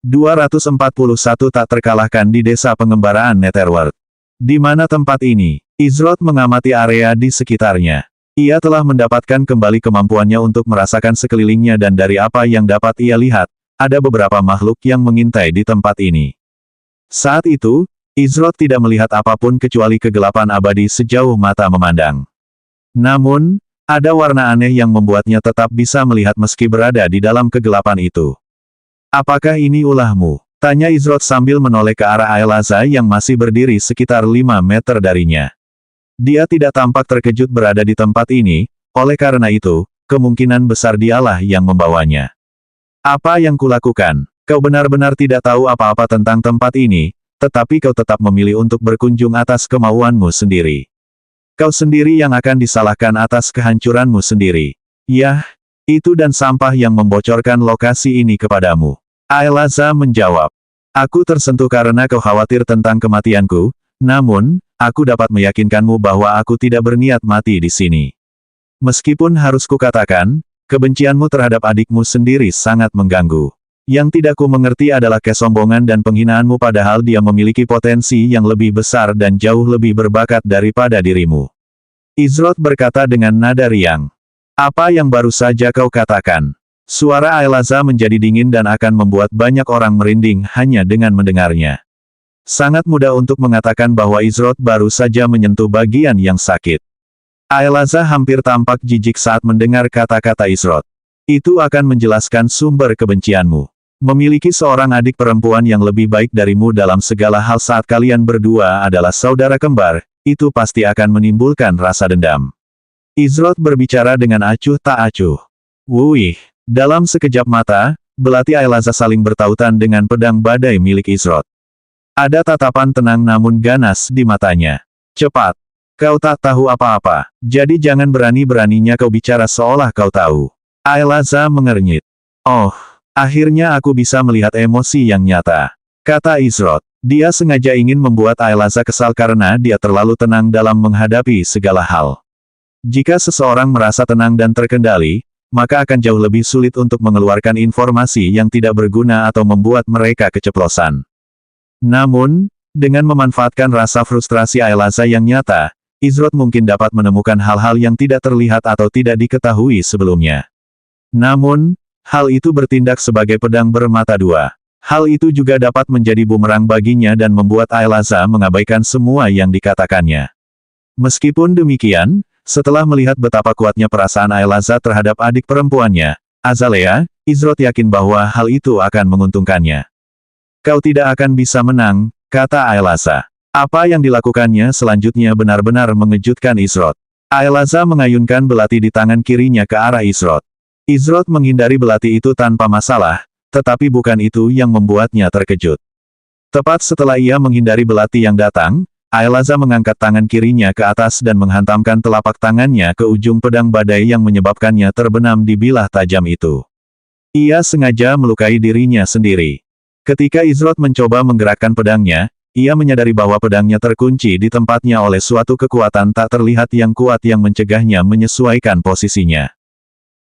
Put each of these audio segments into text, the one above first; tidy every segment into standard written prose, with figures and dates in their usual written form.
241 tak terkalahkan di desa pengembaraan Netherworld. Di mana tempat ini? Izroth mengamati area di sekitarnya. Ia telah mendapatkan kembali kemampuannya untuk merasakan sekelilingnya dan dari apa yang dapat ia lihat, ada beberapa makhluk yang mengintai di tempat ini. Saat itu, Izroth tidak melihat apapun kecuali kegelapan abadi sejauh mata memandang. Namun, ada warna aneh yang membuatnya tetap bisa melihat meski berada di dalam kegelapan itu. "Apakah ini ulahmu?" tanya Izroth sambil menoleh ke arah Aelaza yang masih berdiri sekitar 5 meter darinya. Dia tidak tampak terkejut berada di tempat ini, oleh karena itu, kemungkinan besar dialah yang membawanya. "Apa yang kulakukan? Kau benar-benar tidak tahu apa-apa tentang tempat ini, tetapi kau tetap memilih untuk berkunjung atas kemauanmu sendiri. Kau sendiri yang akan disalahkan atas kehancuranmu sendiri. Yah, itu dan sampah yang membocorkan lokasi ini kepadamu." Aelaza menjawab. "Aku tersentuh karena kau khawatir tentang kematianku, namun, aku dapat meyakinkanmu bahwa aku tidak berniat mati di sini. Meskipun harus kukatakan, kebencianmu terhadap adikmu sendiri sangat mengganggu. Yang tidak ku mengerti adalah kesombongan dan penghinaanmu padahal dia memiliki potensi yang lebih besar dan jauh lebih berbakat daripada dirimu." Izroth berkata dengan nada riang. "Apa yang baru saja kau katakan?" Suara Aelaza menjadi dingin dan akan membuat banyak orang merinding hanya dengan mendengarnya. Sangat mudah untuk mengatakan bahwa Izroth baru saja menyentuh bagian yang sakit. Aelaza hampir tampak jijik saat mendengar kata-kata Izroth. "Itu akan menjelaskan sumber kebencianmu. Memiliki seorang adik perempuan yang lebih baik darimu dalam segala hal saat kalian berdua adalah saudara kembar, itu pasti akan menimbulkan rasa dendam." Izroth berbicara dengan acuh tak acuh. Wuih, dalam sekejap mata, belati Aelaza saling bertautan dengan pedang badai milik Izroth. Ada tatapan tenang namun ganas di matanya. "Cepat. Kau tak tahu apa-apa, jadi jangan berani-beraninya kau bicara seolah kau tahu." Aelaza mengernyit. "Oh, akhirnya aku bisa melihat emosi yang nyata," kata Izroth. Dia sengaja ingin membuat Aelaza kesal karena dia terlalu tenang dalam menghadapi segala hal. Jika seseorang merasa tenang dan terkendali, maka akan jauh lebih sulit untuk mengeluarkan informasi yang tidak berguna atau membuat mereka keceplosan. Namun, dengan memanfaatkan rasa frustrasi Aelaza yang nyata, Izroth mungkin dapat menemukan hal-hal yang tidak terlihat atau tidak diketahui sebelumnya. Namun, hal itu bertindak sebagai pedang bermata dua. Hal itu juga dapat menjadi bumerang baginya dan membuat Aelaza mengabaikan semua yang dikatakannya. Meskipun demikian, setelah melihat betapa kuatnya perasaan Aelaza terhadap adik perempuannya, Azalea, Izroth yakin bahwa hal itu akan menguntungkannya. "Kau tidak akan bisa menang," kata Aelaza. Apa yang dilakukannya selanjutnya benar-benar mengejutkan Izroth. Aelaza mengayunkan belati di tangan kirinya ke arah Izroth. Izroth menghindari belati itu tanpa masalah, tetapi bukan itu yang membuatnya terkejut. Tepat setelah ia menghindari belati yang datang, Aelaza mengangkat tangan kirinya ke atas dan menghantamkan telapak tangannya ke ujung pedang badai yang menyebabkannya terbenam di bilah tajam itu. Ia sengaja melukai dirinya sendiri. Ketika Izroth mencoba menggerakkan pedangnya, ia menyadari bahwa pedangnya terkunci di tempatnya oleh suatu kekuatan tak terlihat yang kuat yang mencegahnya menyesuaikan posisinya.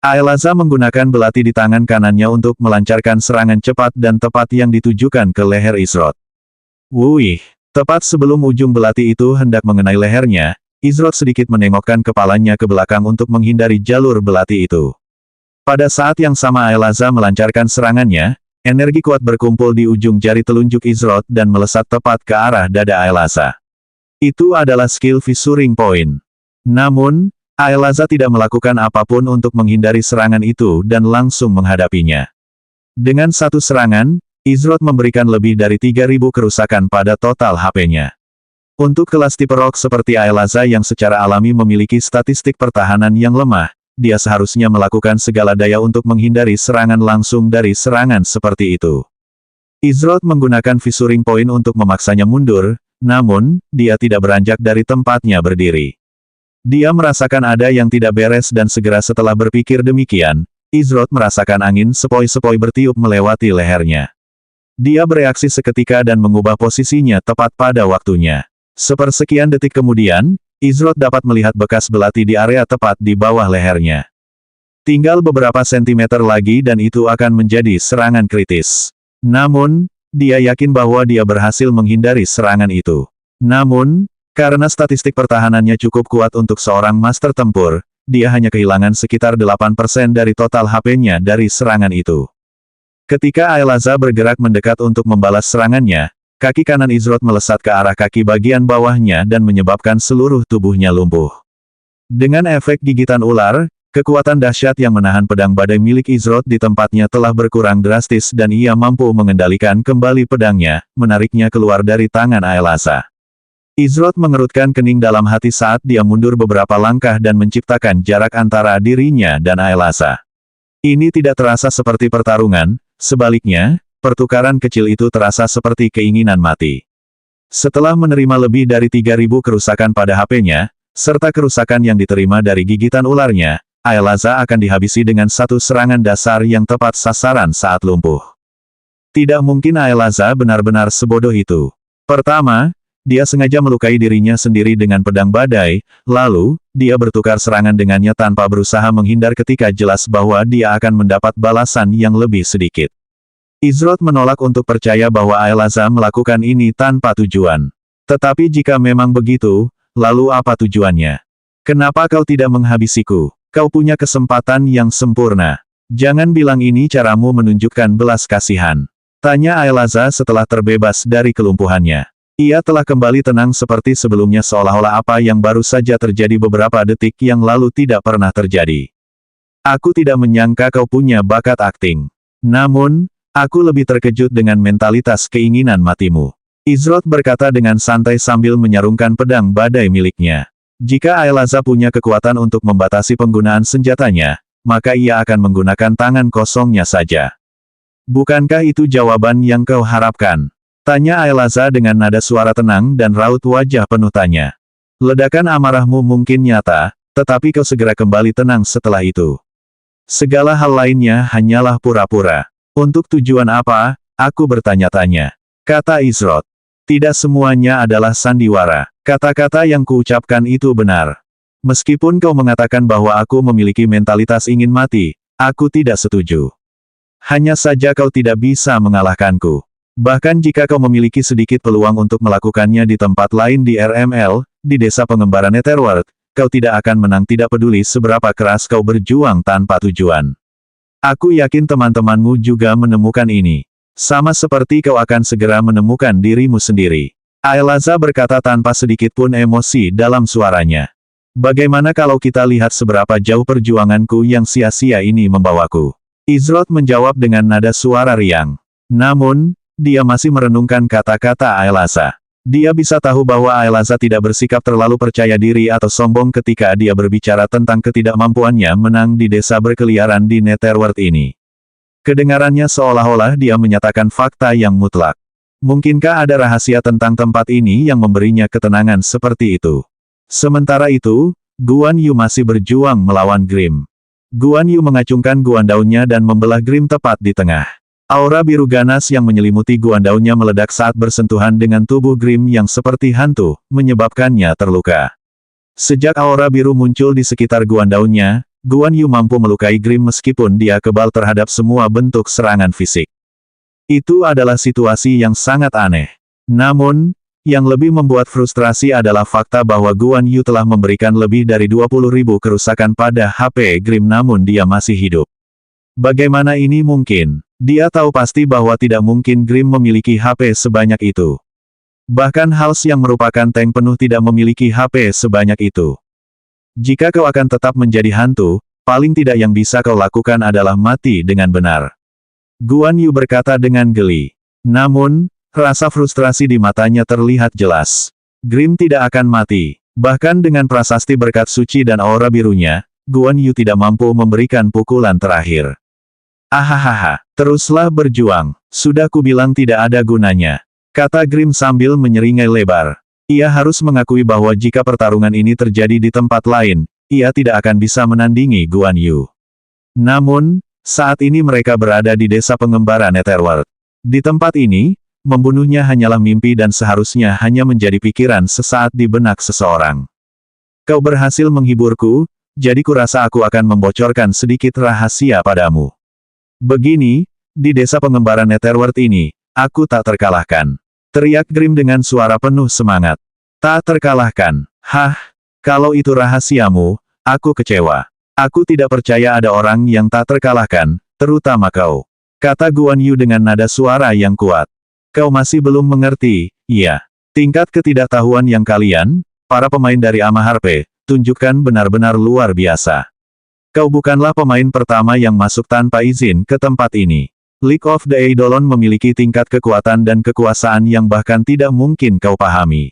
Aelaza menggunakan belati di tangan kanannya untuk melancarkan serangan cepat dan tepat yang ditujukan ke leher Izroth. Wuih! Tepat sebelum ujung belati itu hendak mengenai lehernya, Izroth sedikit menengokkan kepalanya ke belakang untuk menghindari jalur belati itu. Pada saat yang sama Aelaza melancarkan serangannya, energi kuat berkumpul di ujung jari telunjuk Izroth dan melesat tepat ke arah dada Aelaza. Itu adalah skill Fissuring Point. Namun, Aelaza tidak melakukan apapun untuk menghindari serangan itu dan langsung menghadapinya. Dengan satu serangan, Izroth memberikan lebih dari 3.000 kerusakan pada total HP-nya. Untuk kelas tipe rock seperti Aelaza yang secara alami memiliki statistik pertahanan yang lemah, dia seharusnya melakukan segala daya untuk menghindari serangan langsung dari serangan seperti itu. Izroth menggunakan Fissuring Point untuk memaksanya mundur, namun, dia tidak beranjak dari tempatnya berdiri. Dia merasakan ada yang tidak beres dan segera setelah berpikir demikian, Izroth merasakan angin sepoi-sepoi bertiup melewati lehernya. Dia bereaksi seketika dan mengubah posisinya tepat pada waktunya. Sepersekian detik kemudian, Izroth dapat melihat bekas belati di area tepat di bawah lehernya. Tinggal beberapa sentimeter lagi dan itu akan menjadi serangan kritis. Namun, dia yakin bahwa dia berhasil menghindari serangan itu. Namun, karena statistik pertahanannya cukup kuat untuk seorang master tempur, dia hanya kehilangan sekitar 8% dari total HP-nya dari serangan itu. Ketika Aelaza bergerak mendekat untuk membalas serangannya, kaki kanan Izroth melesat ke arah kaki bagian bawahnya dan menyebabkan seluruh tubuhnya lumpuh. Dengan efek gigitan ular, kekuatan dahsyat yang menahan pedang badai milik Izroth di tempatnya telah berkurang drastis dan ia mampu mengendalikan kembali pedangnya, menariknya keluar dari tangan Aelaza. Izroth mengerutkan kening dalam hati saat dia mundur beberapa langkah dan menciptakan jarak antara dirinya dan Aelaza. Ini tidak terasa seperti pertarungan, sebaliknya, pertukaran kecil itu terasa seperti keinginan mati. Setelah menerima lebih dari 3.000 kerusakan pada HP-nya, serta kerusakan yang diterima dari gigitan ularnya, Aelaza akan dihabisi dengan satu serangan dasar yang tepat sasaran saat lumpuh. Tidak mungkin Aelaza benar-benar sebodoh itu. Pertama, dia sengaja melukai dirinya sendiri dengan pedang badai, lalu, dia bertukar serangan dengannya tanpa berusaha menghindar ketika jelas bahwa dia akan mendapat balasan yang lebih sedikit. Izroth menolak untuk percaya bahwa Aelaza melakukan ini tanpa tujuan. Tetapi jika memang begitu, lalu apa tujuannya? Kenapa kau tidak menghabisiku? Kau punya kesempatan yang sempurna. Jangan bilang ini caramu menunjukkan belas kasihan. Tanya Aelaza setelah terbebas dari kelumpuhannya. Ia telah kembali tenang seperti sebelumnya seolah-olah apa yang baru saja terjadi beberapa detik yang lalu tidak pernah terjadi. Aku tidak menyangka kau punya bakat akting. Namun, aku lebih terkejut dengan mentalitas keinginan matimu. Izroth berkata dengan santai sambil menyarungkan pedang badai miliknya. Jika Aelaza punya kekuatan untuk membatasi penggunaan senjatanya, maka ia akan menggunakan tangan kosongnya saja. Bukankah itu jawaban yang kau harapkan? Tanya Aelaza dengan nada suara tenang dan raut wajah penuh tanya. Ledakan amarahmu mungkin nyata, tetapi kau segera kembali tenang setelah itu. Segala hal lainnya hanyalah pura-pura. Untuk tujuan apa, aku bertanya-tanya. Kata Izroth. Tidak semuanya adalah sandiwara. Kata-kata yang kuucapkan itu benar. Meskipun kau mengatakan bahwa aku memiliki mentalitas ingin mati, aku tidak setuju. Hanya saja kau tidak bisa mengalahkanku. Bahkan jika kau memiliki sedikit peluang untuk melakukannya di tempat lain di RML, di desa pengembara Netherworld, kau tidak akan menang tidak peduli seberapa keras kau berjuang tanpa tujuan. Aku yakin teman-temanmu juga menemukan ini. Sama seperti kau akan segera menemukan dirimu sendiri. Aelaza berkata tanpa sedikit pun emosi dalam suaranya. Bagaimana kalau kita lihat seberapa jauh perjuanganku yang sia-sia ini membawaku? Izroth menjawab dengan nada suara riang. Namun, dia masih merenungkan kata-kata Aelaza. Dia bisa tahu bahwa Aelaza tidak bersikap terlalu percaya diri atau sombong ketika dia berbicara tentang ketidakmampuannya menang di desa berkeliaran di Netherworld ini. Kedengarannya seolah-olah dia menyatakan fakta yang mutlak. Mungkinkah ada rahasia tentang tempat ini yang memberinya ketenangan seperti itu? Sementara itu, Guan Yu masih berjuang melawan Grim. Guan Yu mengacungkan guandaunnya dan membelah Grim tepat di tengah. Aura biru ganas yang menyelimuti guandaunnya meledak saat bersentuhan dengan tubuh Grim yang seperti hantu, menyebabkannya terluka. Sejak aura biru muncul di sekitar guandaunnya, Guan Yu mampu melukai Grim meskipun dia kebal terhadap semua bentuk serangan fisik. Itu adalah situasi yang sangat aneh. Namun, yang lebih membuat frustrasi adalah fakta bahwa Guan Yu telah memberikan lebih dari 20.000 kerusakan pada HP Grim namun dia masih hidup. Bagaimana ini mungkin? Dia tahu pasti bahwa tidak mungkin Grim memiliki HP sebanyak itu. Bahkan Hals yang merupakan tank penuh tidak memiliki HP sebanyak itu. Jika kau akan tetap menjadi hantu, paling tidak yang bisa kau lakukan adalah mati dengan benar. Guan Yu berkata dengan geli. Namun, rasa frustrasi di matanya terlihat jelas. Grim tidak akan mati. Bahkan dengan prasasti berkat suci dan aura birunya, Guan Yu tidak mampu memberikan pukulan terakhir. Ahahaha, teruslah berjuang. Sudah kubilang tidak ada gunanya. Kata Grim sambil menyeringai lebar. Ia harus mengakui bahwa jika pertarungan ini terjadi di tempat lain, ia tidak akan bisa menandingi Guan Yu. Namun, saat ini mereka berada di desa pengembara Netherworld. Di tempat ini, membunuhnya hanyalah mimpi dan seharusnya hanya menjadi pikiran sesaat di benak seseorang. Kau berhasil menghiburku, jadi kurasa aku akan membocorkan sedikit rahasia padamu. Begini, Di desa pengembara Netherworld ini, aku tak terkalahkan. Teriak Grim dengan suara penuh semangat. Tak terkalahkan. Hah? Kalau itu rahasiamu, aku kecewa. Aku tidak percaya ada orang yang tak terkalahkan, terutama kau. Kata Guan Yu dengan nada suara yang kuat. Kau masih belum mengerti, iya. Tingkat ketidaktahuan yang kalian, para pemain dari Amaharpe, tunjukkan benar-benar luar biasa. Kau bukanlah pemain pertama yang masuk tanpa izin ke tempat ini. League of the Eidolon memiliki tingkat kekuatan dan kekuasaan yang bahkan tidak mungkin kau pahami.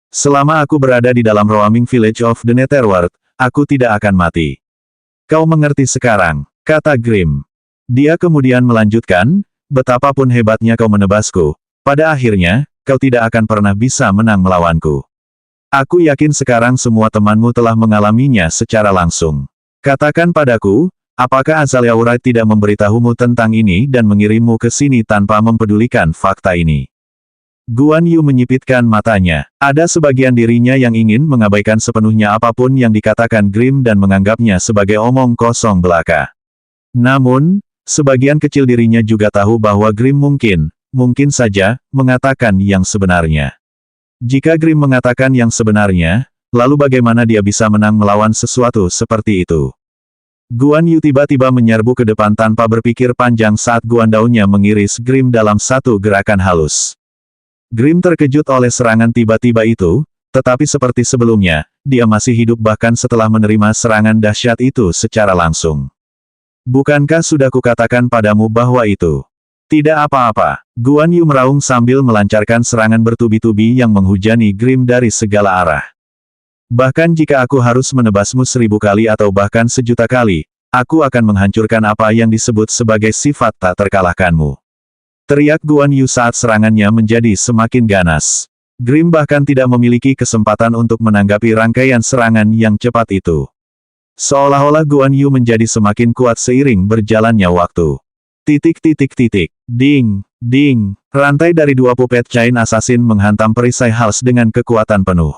Selama aku berada di dalam Roaming Village of the Netherworld, aku tidak akan mati. Kau mengerti sekarang, kata Grim. Dia kemudian melanjutkan, betapapun hebatnya kau menebasku, pada akhirnya, kau tidak akan pernah bisa menang melawanku. Aku yakin sekarang semua temanmu telah mengalaminya secara langsung. Katakan padaku, apakah Azalea Wright tidak memberitahumu tentang ini dan mengirimmu ke sini tanpa mempedulikan fakta ini? Guan Yu menyipitkan matanya. Ada sebagian dirinya yang ingin mengabaikan sepenuhnya apapun yang dikatakan Grim dan menganggapnya sebagai omong kosong belaka. Namun, sebagian kecil dirinya juga tahu bahwa Grim mungkin saja, mengatakan yang sebenarnya. Jika Grim mengatakan yang sebenarnya, lalu bagaimana dia bisa menang melawan sesuatu seperti itu? Guan Yu tiba-tiba menyerbu ke depan tanpa berpikir panjang saat Guan Dao-nya mengiris Grim dalam satu gerakan halus. Grim terkejut oleh serangan tiba-tiba itu, tetapi seperti sebelumnya, dia masih hidup bahkan setelah menerima serangan dahsyat itu secara langsung. Bukankah sudah kukatakan padamu bahwa itu tidak apa-apa? Guan Yu meraung sambil melancarkan serangan bertubi-tubi yang menghujani Grim dari segala arah. Bahkan jika aku harus menebasmu 1000 kali atau bahkan 1.000.000 kali, aku akan menghancurkan apa yang disebut sebagai sifat tak terkalahkanmu. Teriak Guan Yu saat serangannya menjadi semakin ganas. Grim bahkan tidak memiliki kesempatan untuk menanggapi rangkaian serangan yang cepat itu. Seolah-olah Guan Yu menjadi semakin kuat seiring berjalannya waktu. Ding, ding, rantai dari 2 puppet Chain Assassin menghantam perisai Hals dengan kekuatan penuh.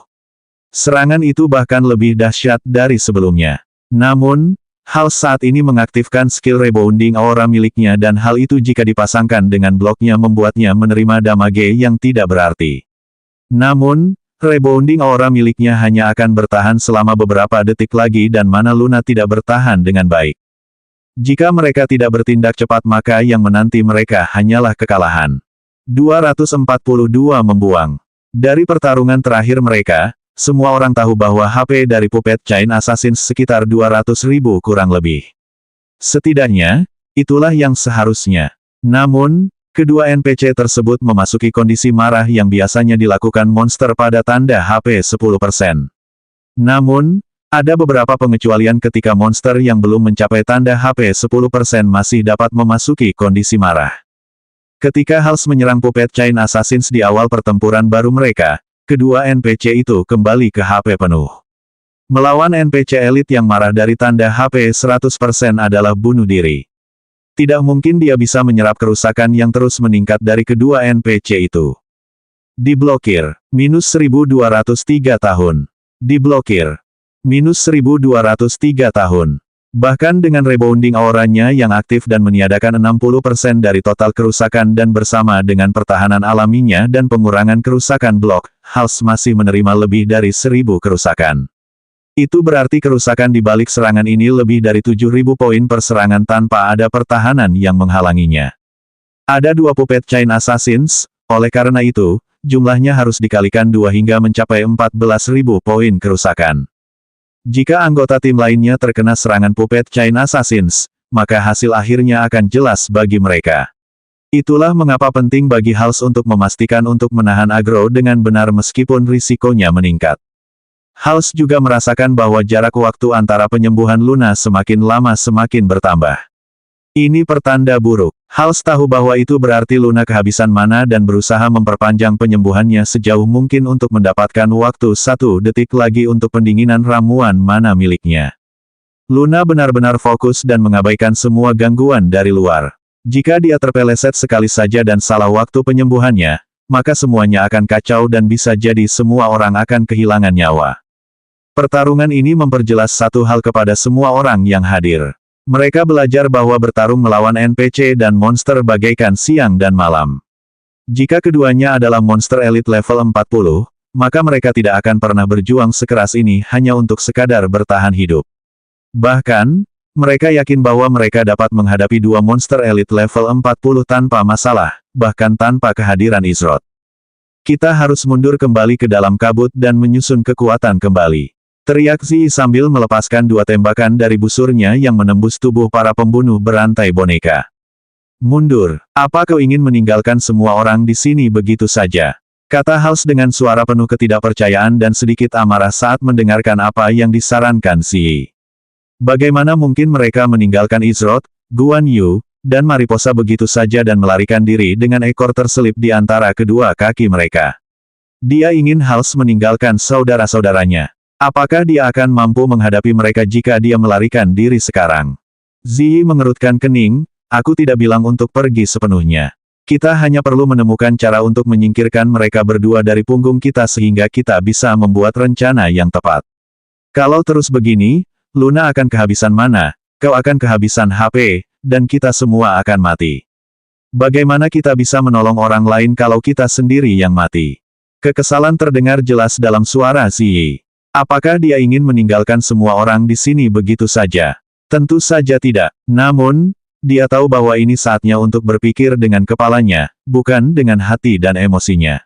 Serangan itu bahkan lebih dahsyat dari sebelumnya. Namun, Hals saat ini mengaktifkan skill Rebounding Aura miliknya dan hal itu jika dipasangkan dengan bloknya membuatnya menerima damage yang tidak berarti. Namun, Rebounding Aura miliknya hanya akan bertahan selama beberapa detik lagi dan Mana Luna tidak bertahan dengan baik. Jika mereka tidak bertindak cepat maka yang menanti mereka hanyalah kekalahan. 242 membuang. Dari pertarungan terakhir mereka, semua orang tahu bahwa HP dari Puppet Chain Assassins sekitar 200.000 kurang lebih. Setidaknya, itulah yang seharusnya. Namun, kedua NPC tersebut memasuki kondisi marah yang biasanya dilakukan monster pada tanda HP 10%. Namun, ada beberapa pengecualian ketika monster yang belum mencapai tanda HP 10% masih dapat memasuki kondisi marah. Ketika Hals menyerang Puppet Chain Assassins di awal pertempuran baru mereka, kedua NPC itu kembali ke HP penuh. Melawan NPC elit yang marah dari tanda HP 100% adalah bunuh diri. Tidak mungkin dia bisa menyerap kerusakan yang terus meningkat dari kedua NPC itu. Diblokir. Minus 1203 tahun. Diblokir. Minus 1203 tahun. Bahkan dengan rebounding auranya yang aktif dan meniadakan 60% dari total kerusakan dan bersama dengan pertahanan alaminya dan pengurangan kerusakan blok, Hals masih menerima lebih dari 1000 kerusakan. Itu berarti kerusakan di balik serangan ini lebih dari 7000 poin per serangan tanpa ada pertahanan yang menghalanginya. Ada 2 Puppet Chain Assassins, oleh karena itu, jumlahnya harus dikalikan 2 hingga mencapai 14.000 poin kerusakan. Jika anggota tim lainnya terkena serangan Puppet Chain Assassins, maka hasil akhirnya akan jelas bagi mereka. Itulah mengapa penting bagi Hals untuk memastikan untuk menahan aggro dengan benar meskipun risikonya meningkat. Hals juga merasakan bahwa jarak waktu antara penyembuhan Luna semakin lama semakin bertambah. Ini pertanda buruk. Hals tahu bahwa itu berarti Luna kehabisan mana dan berusaha memperpanjang penyembuhannya sejauh mungkin untuk mendapatkan waktu 1 detik lagi untuk pendinginan ramuan mana miliknya. Luna benar-benar fokus dan mengabaikan semua gangguan dari luar. Jika dia terpeleset sekali saja dan salah waktu penyembuhannya, maka semuanya akan kacau dan bisa jadi semua orang akan kehilangan nyawa. Pertarungan ini memperjelas satu hal kepada semua orang yang hadir. Mereka belajar bahwa bertarung melawan NPC dan monster bagaikan siang dan malam. Jika keduanya adalah monster elit level 40, maka mereka tidak akan pernah berjuang sekeras ini hanya untuk sekadar bertahan hidup. Bahkan, mereka yakin bahwa mereka dapat menghadapi dua monster elit level 40 tanpa masalah, bahkan tanpa kehadiran Izroth. Kita harus mundur kembali ke dalam kabut dan menyusun kekuatan kembali. Teriak Ziyi sambil melepaskan dua tembakan dari busurnya yang menembus tubuh para pembunuh berantai boneka. Mundur, apa kau ingin meninggalkan semua orang di sini begitu saja? Kata Hals dengan suara penuh ketidakpercayaan dan sedikit amarah saat mendengarkan apa yang disarankan Ziyi. Bagaimana mungkin mereka meninggalkan Izroth, Guan Yu, dan Mariposa begitu saja dan melarikan diri dengan ekor terselip di antara kedua kaki mereka? Dia ingin Hals meninggalkan saudara-saudaranya. Apakah dia akan mampu menghadapi mereka jika dia melarikan diri sekarang? Ziyi mengerutkan kening, aku tidak bilang untuk pergi sepenuhnya. Kita hanya perlu menemukan cara untuk menyingkirkan mereka berdua dari punggung kita sehingga kita bisa membuat rencana yang tepat. Kalau terus begini, Luna akan kehabisan mana, kau akan kehabisan HP, dan kita semua akan mati. Bagaimana kita bisa menolong orang lain kalau kita sendiri yang mati? Kekesalan terdengar jelas dalam suara Ziyi. Apakah dia ingin meninggalkan semua orang di sini begitu saja? Tentu saja tidak. Namun, dia tahu bahwa ini saatnya untuk berpikir dengan kepalanya, bukan dengan hati dan emosinya.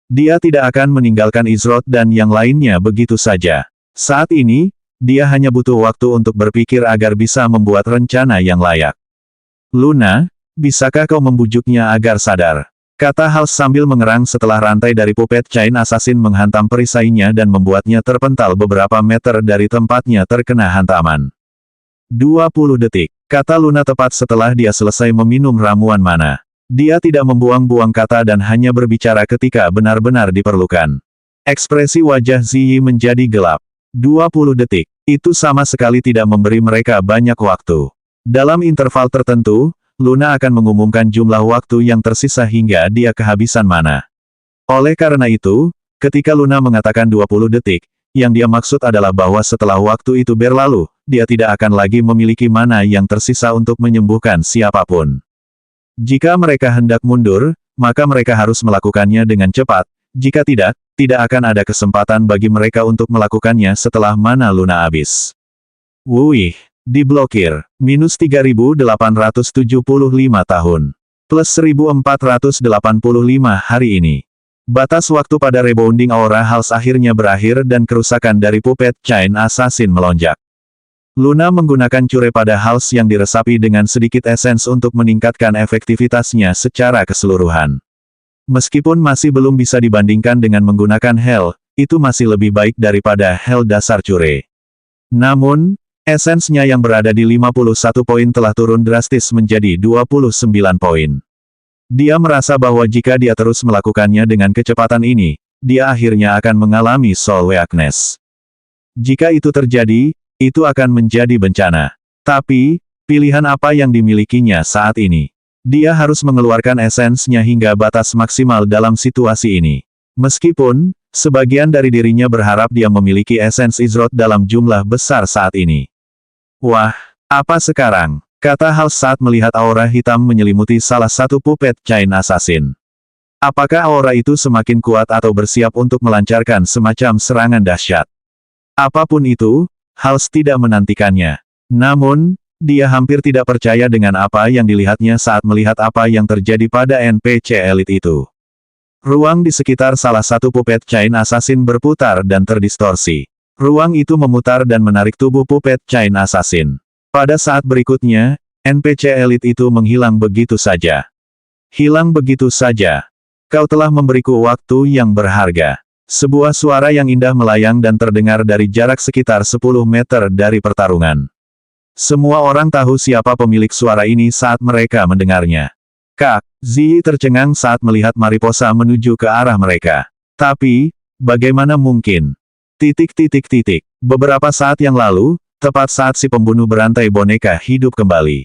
Dia tidak akan meninggalkan Izroth dan yang lainnya begitu saja. Saat ini, dia hanya butuh waktu untuk berpikir agar bisa membuat rencana yang layak. Luna, bisakah kau membujuknya agar sadar? Kata Hals sambil mengerang setelah rantai dari puppet chain assassin menghantam perisainya dan membuatnya terpental beberapa meter dari tempatnya terkena hantaman. 20 detik, kata Luna tepat setelah dia selesai meminum ramuan mana. Dia tidak membuang-buang kata dan hanya berbicara ketika benar-benar diperlukan. Ekspresi wajah Ziyi menjadi gelap. 20 detik, itu sama sekali tidak memberi mereka banyak waktu. Dalam interval tertentu, Luna akan mengumumkan jumlah waktu yang tersisa hingga dia kehabisan mana. Oleh karena itu, ketika Luna mengatakan 20 detik, yang dia maksud adalah bahwa setelah waktu itu berlalu, dia tidak akan lagi memiliki mana yang tersisa untuk menyembuhkan siapapun. Jika mereka hendak mundur, maka mereka harus melakukannya dengan cepat. Jika tidak, tidak akan ada kesempatan bagi mereka untuk melakukannya setelah mana Luna habis. Wuih, diblokir, minus 3.875 tahun. Plus 1.485 hari ini. Batas waktu pada rebounding aura Hals akhirnya berakhir dan kerusakan dari puppet chain assassin melonjak. Luna menggunakan cure pada Hals yang diresapi dengan sedikit esens untuk meningkatkan efektivitasnya secara keseluruhan. Meskipun masih belum bisa dibandingkan dengan menggunakan Hell, itu masih lebih baik daripada Hell dasar cure. Namun, esensnya yang berada di 51 poin telah turun drastis menjadi 29 poin. Dia merasa bahwa jika dia terus melakukannya dengan kecepatan ini, dia akhirnya akan mengalami soul weakness. Jika itu terjadi, itu akan menjadi bencana. Tapi, pilihan apa yang dimilikinya saat ini? Dia harus mengeluarkan esensnya hingga batas maksimal dalam situasi ini. Meskipun, sebagian dari dirinya berharap dia memiliki esens Izroth dalam jumlah besar saat ini. Wah, apa sekarang? Kata Hals saat melihat aura hitam menyelimuti salah satu puppet chain assassin. Apakah aura itu semakin kuat atau bersiap untuk melancarkan semacam serangan dahsyat? Apapun itu, Hals tidak menantikannya. Namun, dia hampir tidak percaya dengan apa yang dilihatnya saat melihat apa yang terjadi pada NPC elit itu. Ruang di sekitar salah satu puppet chain assassin berputar dan terdistorsi. Ruang itu memutar dan menarik tubuh puppet chain assassin. Pada saat berikutnya, NPC elit itu menghilang begitu saja. Hilang begitu saja. Kau telah memberiku waktu yang berharga. Sebuah suara yang indah melayang dan terdengar dari jarak sekitar 10 meter dari pertarungan. Semua orang tahu siapa pemilik suara ini saat mereka mendengarnya. Kak, Ziyi tercengang saat melihat Mariposa menuju ke arah mereka. Tapi, bagaimana mungkin? Beberapa saat yang lalu, tepat saat si pembunuh berantai boneka hidup kembali.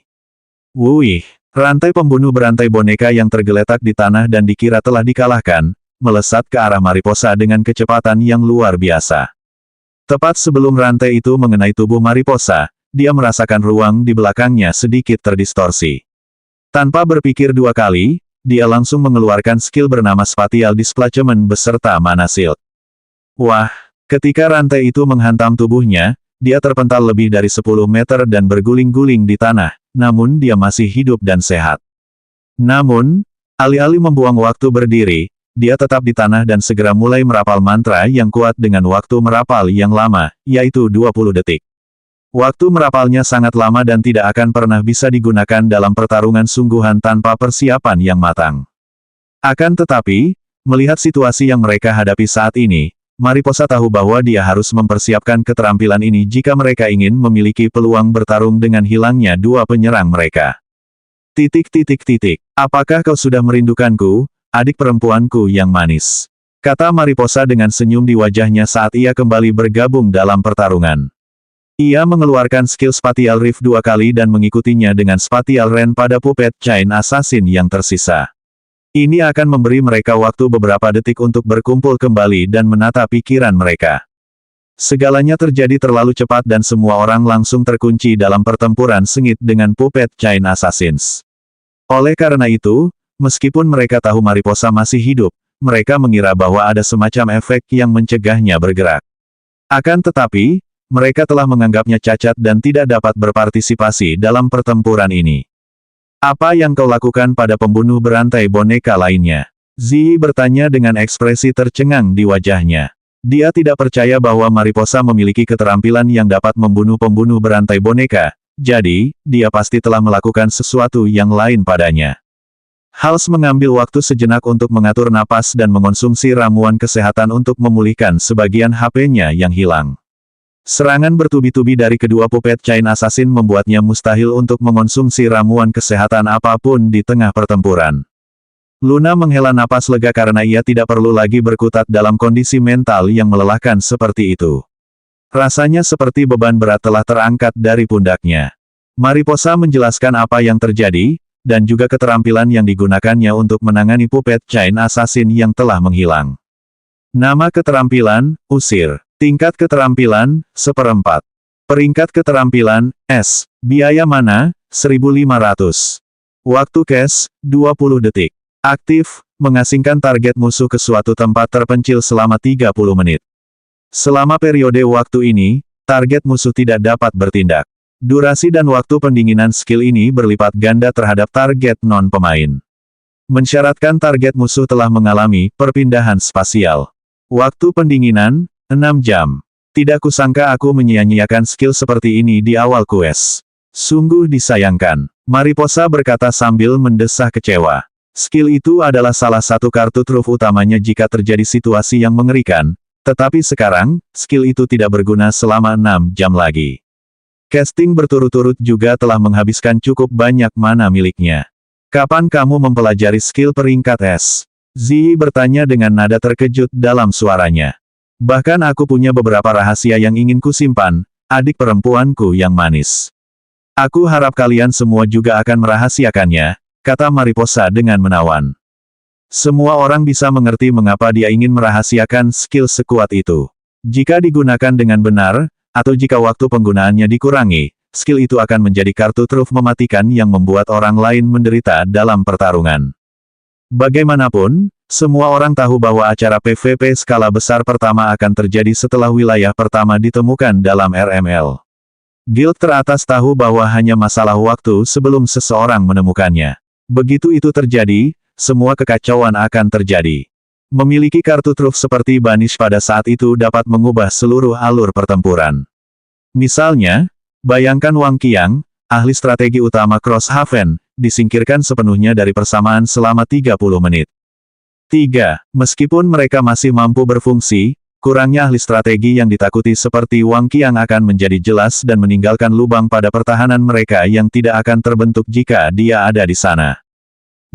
Wuih, rantai pembunuh berantai boneka yang tergeletak di tanah dan dikira telah dikalahkan, melesat ke arah Mariposa dengan kecepatan yang luar biasa. Tepat sebelum rantai itu mengenai tubuh Mariposa, dia merasakan ruang di belakangnya sedikit terdistorsi. Tanpa berpikir dua kali, dia langsung mengeluarkan skill bernama Spatial Displacement beserta Mana Shield. Wah, ketika rantai itu menghantam tubuhnya, dia terpental lebih dari 10 meter dan berguling-guling di tanah, namun dia masih hidup dan sehat. Namun, alih-alih membuang waktu berdiri, dia tetap di tanah dan segera mulai merapal mantra yang kuat dengan waktu merapal yang lama, yaitu 20 detik. Waktu merapalnya sangat lama dan tidak akan pernah bisa digunakan dalam pertarungan sungguhan tanpa persiapan yang matang. Akan tetapi, melihat situasi yang mereka hadapi saat ini, Mariposa tahu bahwa dia harus mempersiapkan keterampilan ini jika mereka ingin memiliki peluang bertarung dengan hilangnya dua penyerang mereka. Apakah kau sudah merindukanku, adik perempuanku yang manis? Kata Mariposa dengan senyum di wajahnya saat ia kembali bergabung dalam pertarungan. Ia mengeluarkan skill Spatial Rift 2 kali dan mengikutinya dengan Spatial Rain pada Puppet Chain Assassin yang tersisa. Ini akan memberi mereka waktu beberapa detik untuk berkumpul kembali dan menata pikiran mereka. Segalanya terjadi terlalu cepat dan semua orang langsung terkunci dalam pertempuran sengit dengan Puppet Chain Assassins. Oleh karena itu, meskipun mereka tahu Mariposa masih hidup, mereka mengira bahwa ada semacam efek yang mencegahnya bergerak. Akan tetapi, mereka telah menganggapnya cacat dan tidak dapat berpartisipasi dalam pertempuran ini. Apa yang kau lakukan pada pembunuh berantai boneka lainnya? Ziyi bertanya dengan ekspresi tercengang di wajahnya. Dia tidak percaya bahwa Mariposa memiliki keterampilan yang dapat membunuh pembunuh berantai boneka, jadi, dia pasti telah melakukan sesuatu yang lain padanya. Hals mengambil waktu sejenak untuk mengatur napas dan mengonsumsi ramuan kesehatan untuk memulihkan sebagian HP-nya yang hilang. Serangan bertubi-tubi dari kedua Puppet Chain Assassin membuatnya mustahil untuk mengonsumsi ramuan kesehatan apapun di tengah pertempuran. Luna menghela napas lega karena ia tidak perlu lagi berkutat dalam kondisi mental yang melelahkan seperti itu. Rasanya seperti beban berat telah terangkat dari pundaknya. Mariposa menjelaskan apa yang terjadi, dan juga keterampilan yang digunakannya untuk menangani Puppet Chain Assassin yang telah menghilang. Nama keterampilan, Usir. Tingkat keterampilan, 1/4. Peringkat keterampilan, S. Biaya mana, 1.500. Waktu cash, 20 detik. Aktif, mengasingkan target musuh ke suatu tempat terpencil selama 30 menit. Selama periode waktu ini, target musuh tidak dapat bertindak. Durasi dan waktu pendinginan skill ini berlipat ganda terhadap target non-pemain. Mensyaratkan target musuh telah mengalami perpindahan spasial. Waktu pendinginan, 6 jam. Tidak kusangka aku menyia-nyiakan skill seperti ini di awal quest. Sungguh disayangkan. Mariposa berkata sambil mendesah kecewa. Skill itu adalah salah satu kartu truf utamanya jika terjadi situasi yang mengerikan, tetapi sekarang, skill itu tidak berguna selama 6 jam lagi. Casting berturut-turut juga telah menghabiskan cukup banyak mana miliknya. Kapan kamu mempelajari skill peringkat S? Ziyi bertanya dengan nada terkejut dalam suaranya. Bahkan aku punya beberapa rahasia yang ingin kusimpan, adik perempuanku yang manis. Aku harap kalian semua juga akan merahasiakannya, kata Mariposa dengan menawan. Semua orang bisa mengerti mengapa dia ingin merahasiakan skill sekuat itu. Jika digunakan dengan benar, atau jika waktu penggunaannya dikurangi, skill itu akan menjadi kartu truf mematikan yang membuat orang lain menderita dalam pertarungan. Bagaimanapun, semua orang tahu bahwa acara PvP skala besar pertama akan terjadi setelah wilayah pertama ditemukan dalam RML. Guild teratas tahu bahwa hanya masalah waktu sebelum seseorang menemukannya. Begitu itu terjadi, semua kekacauan akan terjadi. Memiliki kartu truf seperti Banish pada saat itu dapat mengubah seluruh alur pertempuran. Misalnya, bayangkan Wang Qiang, ahli strategi utama Crosshaven, disingkirkan sepenuhnya dari persamaan selama 30 menit. 3. Meskipun mereka masih mampu berfungsi, kurangnya ahli strategi yang ditakuti seperti Wang Qiang akan menjadi jelas dan meninggalkan lubang pada pertahanan mereka yang tidak akan terbentuk jika dia ada di sana.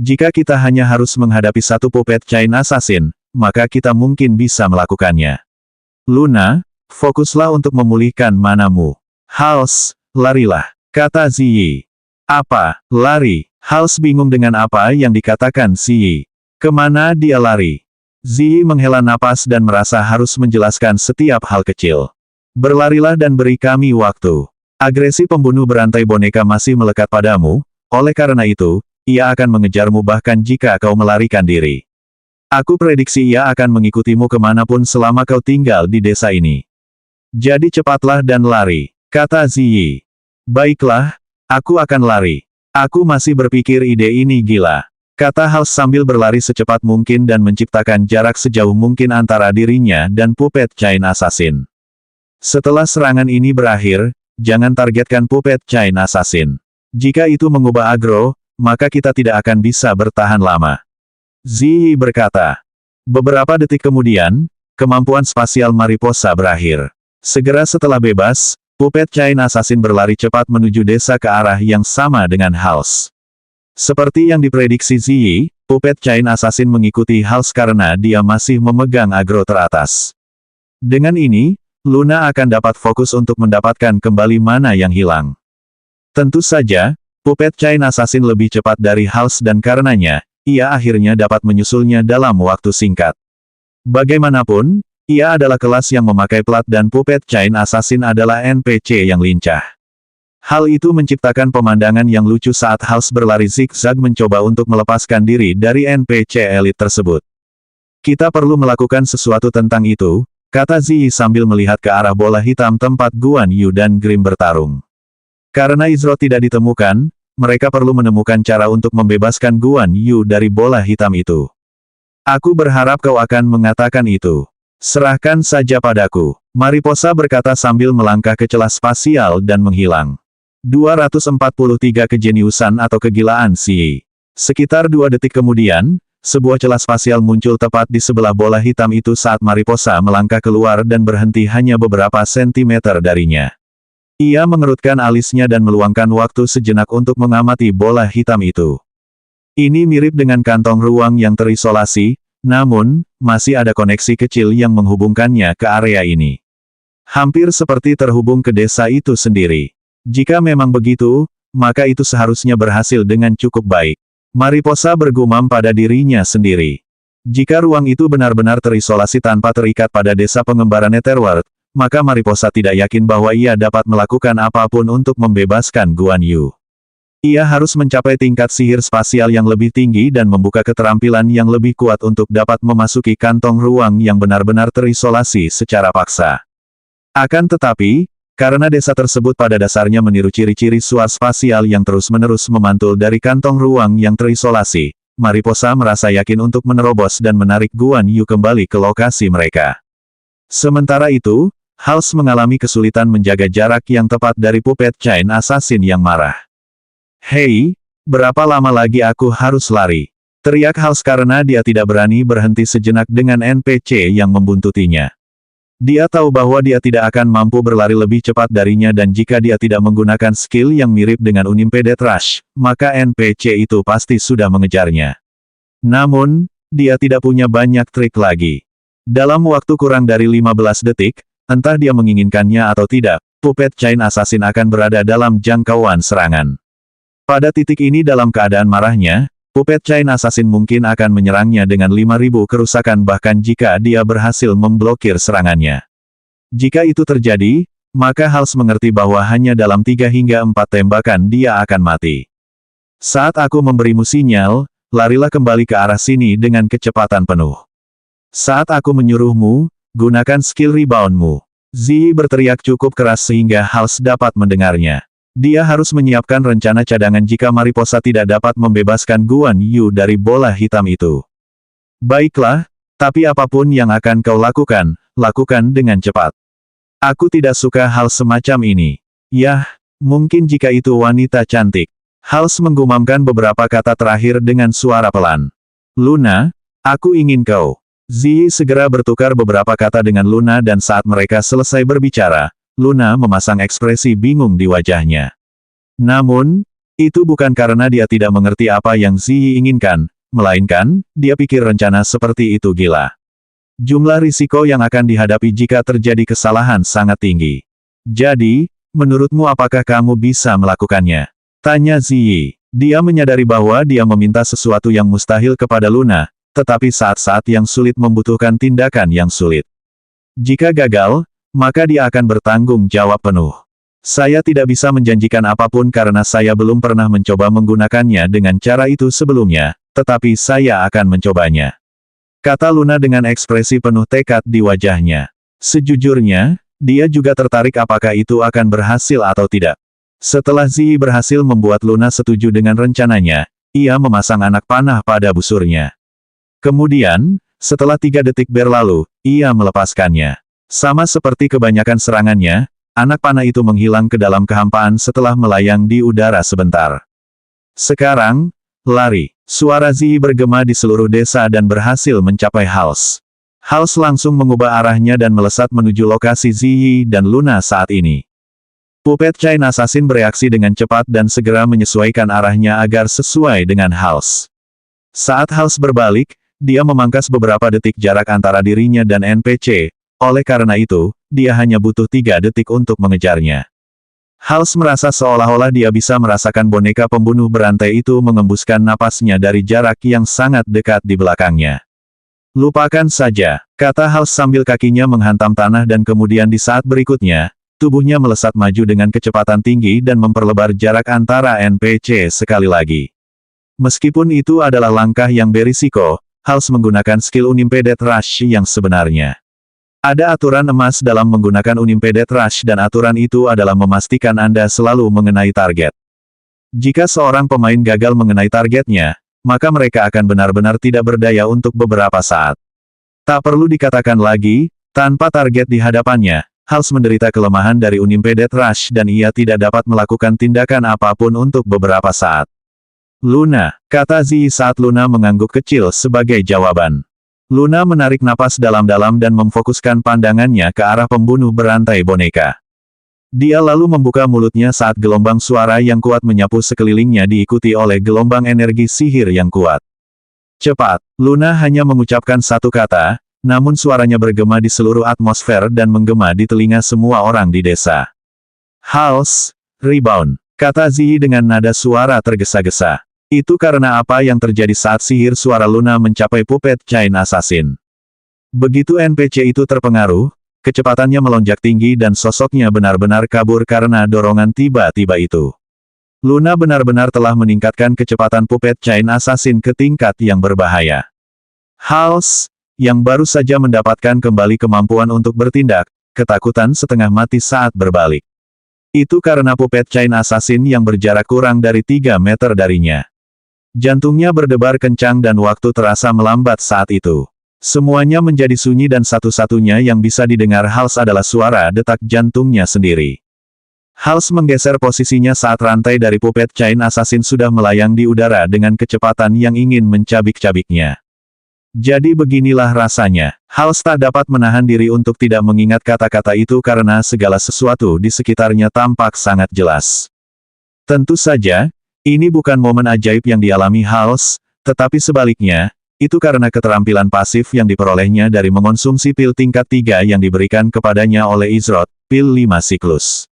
Jika kita hanya harus menghadapi satu Puppet Chain Assassin, maka kita mungkin bisa melakukannya. Luna, fokuslah untuk memulihkan manamu. Hals, larilah, kata Ziyi. Apa, lari? Hals bingung dengan apa yang dikatakan Ziyi. Kemana dia lari? Ziyi menghela napas dan merasa harus menjelaskan setiap hal kecil. Berlarilah dan beri kami waktu. Agresi pembunuh berantai boneka masih melekat padamu, oleh karena itu, ia akan mengejarmu bahkan jika kau melarikan diri. Aku prediksi ia akan mengikutimu kemanapun selama kau tinggal di desa ini. Jadi cepatlah dan lari, kata Ziyi. Baiklah, aku akan lari. Aku masih berpikir ide ini gila, kata Hals sambil berlari secepat mungkin dan menciptakan jarak sejauh mungkin antara dirinya dan puppet Chain Assassin. Setelah serangan ini berakhir, jangan targetkan puppet Chain Assassin. Jika itu mengubah agro, maka kita tidak akan bisa bertahan lama. Ziyi berkata. Beberapa detik kemudian, kemampuan spasial Mariposa berakhir. Segera setelah bebas, puppet Chain Assassin berlari cepat menuju desa ke arah yang sama dengan Hals. Seperti yang diprediksi Ziyi, puppet Chain Assassin mengikuti Hals karena dia masih memegang agro teratas. Dengan ini, Luna akan dapat fokus untuk mendapatkan kembali mana yang hilang. Tentu saja, puppet Chain Assassin lebih cepat dari Hals dan karenanya, ia akhirnya dapat menyusulnya dalam waktu singkat. Bagaimanapun, ia adalah kelas yang memakai plat dan puppet Chain Assassin adalah NPC yang lincah. Hal itu menciptakan pemandangan yang lucu saat Hals berlari zigzag mencoba untuk melepaskan diri dari NPC elit tersebut. Kita perlu melakukan sesuatu tentang itu, kata Ziyi sambil melihat ke arah bola hitam tempat Guan Yu dan Grim bertarung. Karena Izro tidak ditemukan, mereka perlu menemukan cara untuk membebaskan Guan Yu dari bola hitam itu. Aku berharap kau akan mengatakan itu. Serahkan saja padaku, Mariposa berkata sambil melangkah ke celah spasial dan menghilang. 243 kejeniusan atau kegilaan Ziyi. Sekitar 2 detik kemudian, sebuah celah spasial muncul tepat di sebelah bola hitam itu saat Mariposa melangkah keluar dan berhenti hanya beberapa sentimeter darinya. Ia mengerutkan alisnya dan meluangkan waktu sejenak untuk mengamati bola hitam itu. Ini mirip dengan kantong ruang yang terisolasi, namun, masih ada koneksi kecil yang menghubungkannya ke area ini. Hampir seperti terhubung ke desa itu sendiri. Jika memang begitu, maka itu seharusnya berhasil dengan cukup baik. Mariposa bergumam pada dirinya sendiri. Jika ruang itu benar-benar terisolasi tanpa terikat pada desa pengembara Netherworld, maka Mariposa tidak yakin bahwa ia dapat melakukan apapun untuk membebaskan Guan Yu. Ia harus mencapai tingkat sihir spasial yang lebih tinggi dan membuka keterampilan yang lebih kuat untuk dapat memasuki kantong ruang yang benar-benar terisolasi secara paksa. Akan tetapi, karena desa tersebut pada dasarnya meniru ciri-ciri suar spasial yang terus-menerus memantul dari kantong ruang yang terisolasi, Mariposa merasa yakin untuk menerobos dan menarik Guan Yu kembali ke lokasi mereka. Sementara itu, Hals mengalami kesulitan menjaga jarak yang tepat dari puppet Chain Assassin yang marah. Hei, berapa lama lagi aku harus lari? Teriak Hals karena dia tidak berani berhenti sejenak dengan NPC yang membuntutinya. Dia tahu bahwa dia tidak akan mampu berlari lebih cepat darinya dan jika dia tidak menggunakan skill yang mirip dengan Unimpeded Rush, maka NPC itu pasti sudah mengejarnya. Namun, dia tidak punya banyak trik lagi. Dalam waktu kurang dari 15 detik, entah dia menginginkannya atau tidak, puppet Chain Assassin akan berada dalam jangkauan serangan. Pada titik ini dalam keadaan marahnya, puppet Chain Assassin mungkin akan menyerangnya dengan 5.000 kerusakan bahkan jika dia berhasil memblokir serangannya. Jika itu terjadi, maka Hals mengerti bahwa hanya dalam 3 hingga 4 tembakan dia akan mati. Saat aku memberimu sinyal, larilah kembali ke arah sini dengan kecepatan penuh. Saat aku menyuruhmu, gunakan skill reboundmu. Ziyi berteriak cukup keras sehingga Hals dapat mendengarnya. Dia harus menyiapkan rencana cadangan jika Mariposa tidak dapat membebaskan Guan Yu dari bola hitam itu. Baiklah, tapi apapun yang akan kau lakukan, lakukan dengan cepat. Aku tidak suka hal semacam ini. Yah, mungkin jika itu wanita cantik. Hals menggumamkan beberapa kata terakhir dengan suara pelan. Luna, aku ingin kau. Ziyi segera bertukar beberapa kata dengan Luna dan saat mereka selesai berbicara, Luna memasang ekspresi bingung di wajahnya. Namun, itu bukan karena dia tidak mengerti apa yang Ziyi inginkan, melainkan, dia pikir rencana seperti itu gila. Jumlah risiko yang akan dihadapi jika terjadi kesalahan sangat tinggi. Jadi, menurutmu apakah kamu bisa melakukannya? Tanya Ziyi. Dia menyadari bahwa dia meminta sesuatu yang mustahil kepada Luna, tetapi saat-saat yang sulit membutuhkan tindakan yang sulit. Jika gagal, maka dia akan bertanggung jawab penuh. Saya tidak bisa menjanjikan apapun karena saya belum pernah mencoba menggunakannya dengan cara itu sebelumnya, tetapi saya akan mencobanya. Kata Luna dengan ekspresi penuh tekad di wajahnya. Sejujurnya, dia juga tertarik apakah itu akan berhasil atau tidak. Setelah Ziyi berhasil membuat Luna setuju dengan rencananya, ia memasang anak panah pada busurnya. Kemudian, setelah 3 detik berlalu, ia melepaskannya. Sama seperti kebanyakan serangannya, anak panah itu menghilang ke dalam kehampaan setelah melayang di udara sebentar. Sekarang, lari. Suara Ziyi bergema di seluruh desa dan berhasil mencapai Hals. Hals langsung mengubah arahnya dan melesat menuju lokasi Ziyi dan Luna saat ini. Puppet Chain Assassin bereaksi dengan cepat dan segera menyesuaikan arahnya agar sesuai dengan Hals. Saat Hals berbalik, dia memangkas beberapa detik jarak antara dirinya dan NPC, oleh karena itu, dia hanya butuh 3 detik untuk mengejarnya. Hals merasa seolah-olah dia bisa merasakan boneka pembunuh berantai itu mengembuskan napasnya dari jarak yang sangat dekat di belakangnya. Lupakan saja, kata Hals sambil kakinya menghantam tanah dan kemudian di saat berikutnya, tubuhnya melesat maju dengan kecepatan tinggi dan memperlebar jarak antara NPC sekali lagi. Meskipun itu adalah langkah yang berisiko, Hals menggunakan skill Unimpeded Rush yang sebenarnya. Ada aturan emas dalam menggunakan Unimpeded Rush dan aturan itu adalah memastikan Anda selalu mengenai target. Jika seorang pemain gagal mengenai targetnya, maka mereka akan benar-benar tidak berdaya untuk beberapa saat. Tak perlu dikatakan lagi, tanpa target di hadapannya, Hals menderita kelemahan dari Unimpeded Rush dan ia tidak dapat melakukan tindakan apapun untuk beberapa saat. Luna, kata Ziyi saat Luna mengangguk kecil sebagai jawaban. Luna menarik napas dalam-dalam dan memfokuskan pandangannya ke arah pembunuh berantai boneka. Dia lalu membuka mulutnya saat gelombang suara yang kuat menyapu sekelilingnya diikuti oleh gelombang energi sihir yang kuat. Cepat, Luna hanya mengucapkan satu kata, namun suaranya bergema di seluruh atmosfer dan menggema di telinga semua orang di desa. Hals, rebound, kata Ziyi dengan nada suara tergesa-gesa. Itu karena apa yang terjadi saat sihir suara Luna mencapai Puppet Chain Assassin. Begitu NPC itu terpengaruh, kecepatannya melonjak tinggi dan sosoknya benar-benar kabur karena dorongan tiba-tiba itu. Luna benar-benar telah meningkatkan kecepatan Puppet Chain Assassin ke tingkat yang berbahaya. Hals, yang baru saja mendapatkan kembali kemampuan untuk bertindak, ketakutan setengah mati saat berbalik. Itu karena Puppet Chain Assassin yang berjarak kurang dari 3 meter darinya. Jantungnya berdebar kencang dan waktu terasa melambat saat itu. Semuanya menjadi sunyi dan satu-satunya yang bisa didengar Hals adalah suara detak jantungnya sendiri. Hals menggeser posisinya saat rantai dari Puppet Chain Assassin sudah melayang di udara dengan kecepatan yang ingin mencabik-cabiknya. Jadi beginilah rasanya. Hals tak dapat menahan diri untuk tidak mengingat kata-kata itu karena segala sesuatu di sekitarnya tampak sangat jelas. Tentu saja, ini bukan momen ajaib yang dialami Hals, tetapi sebaliknya, itu karena keterampilan pasif yang diperolehnya dari mengonsumsi pil tingkat 3 yang diberikan kepadanya oleh Izroth, pil 5 siklus.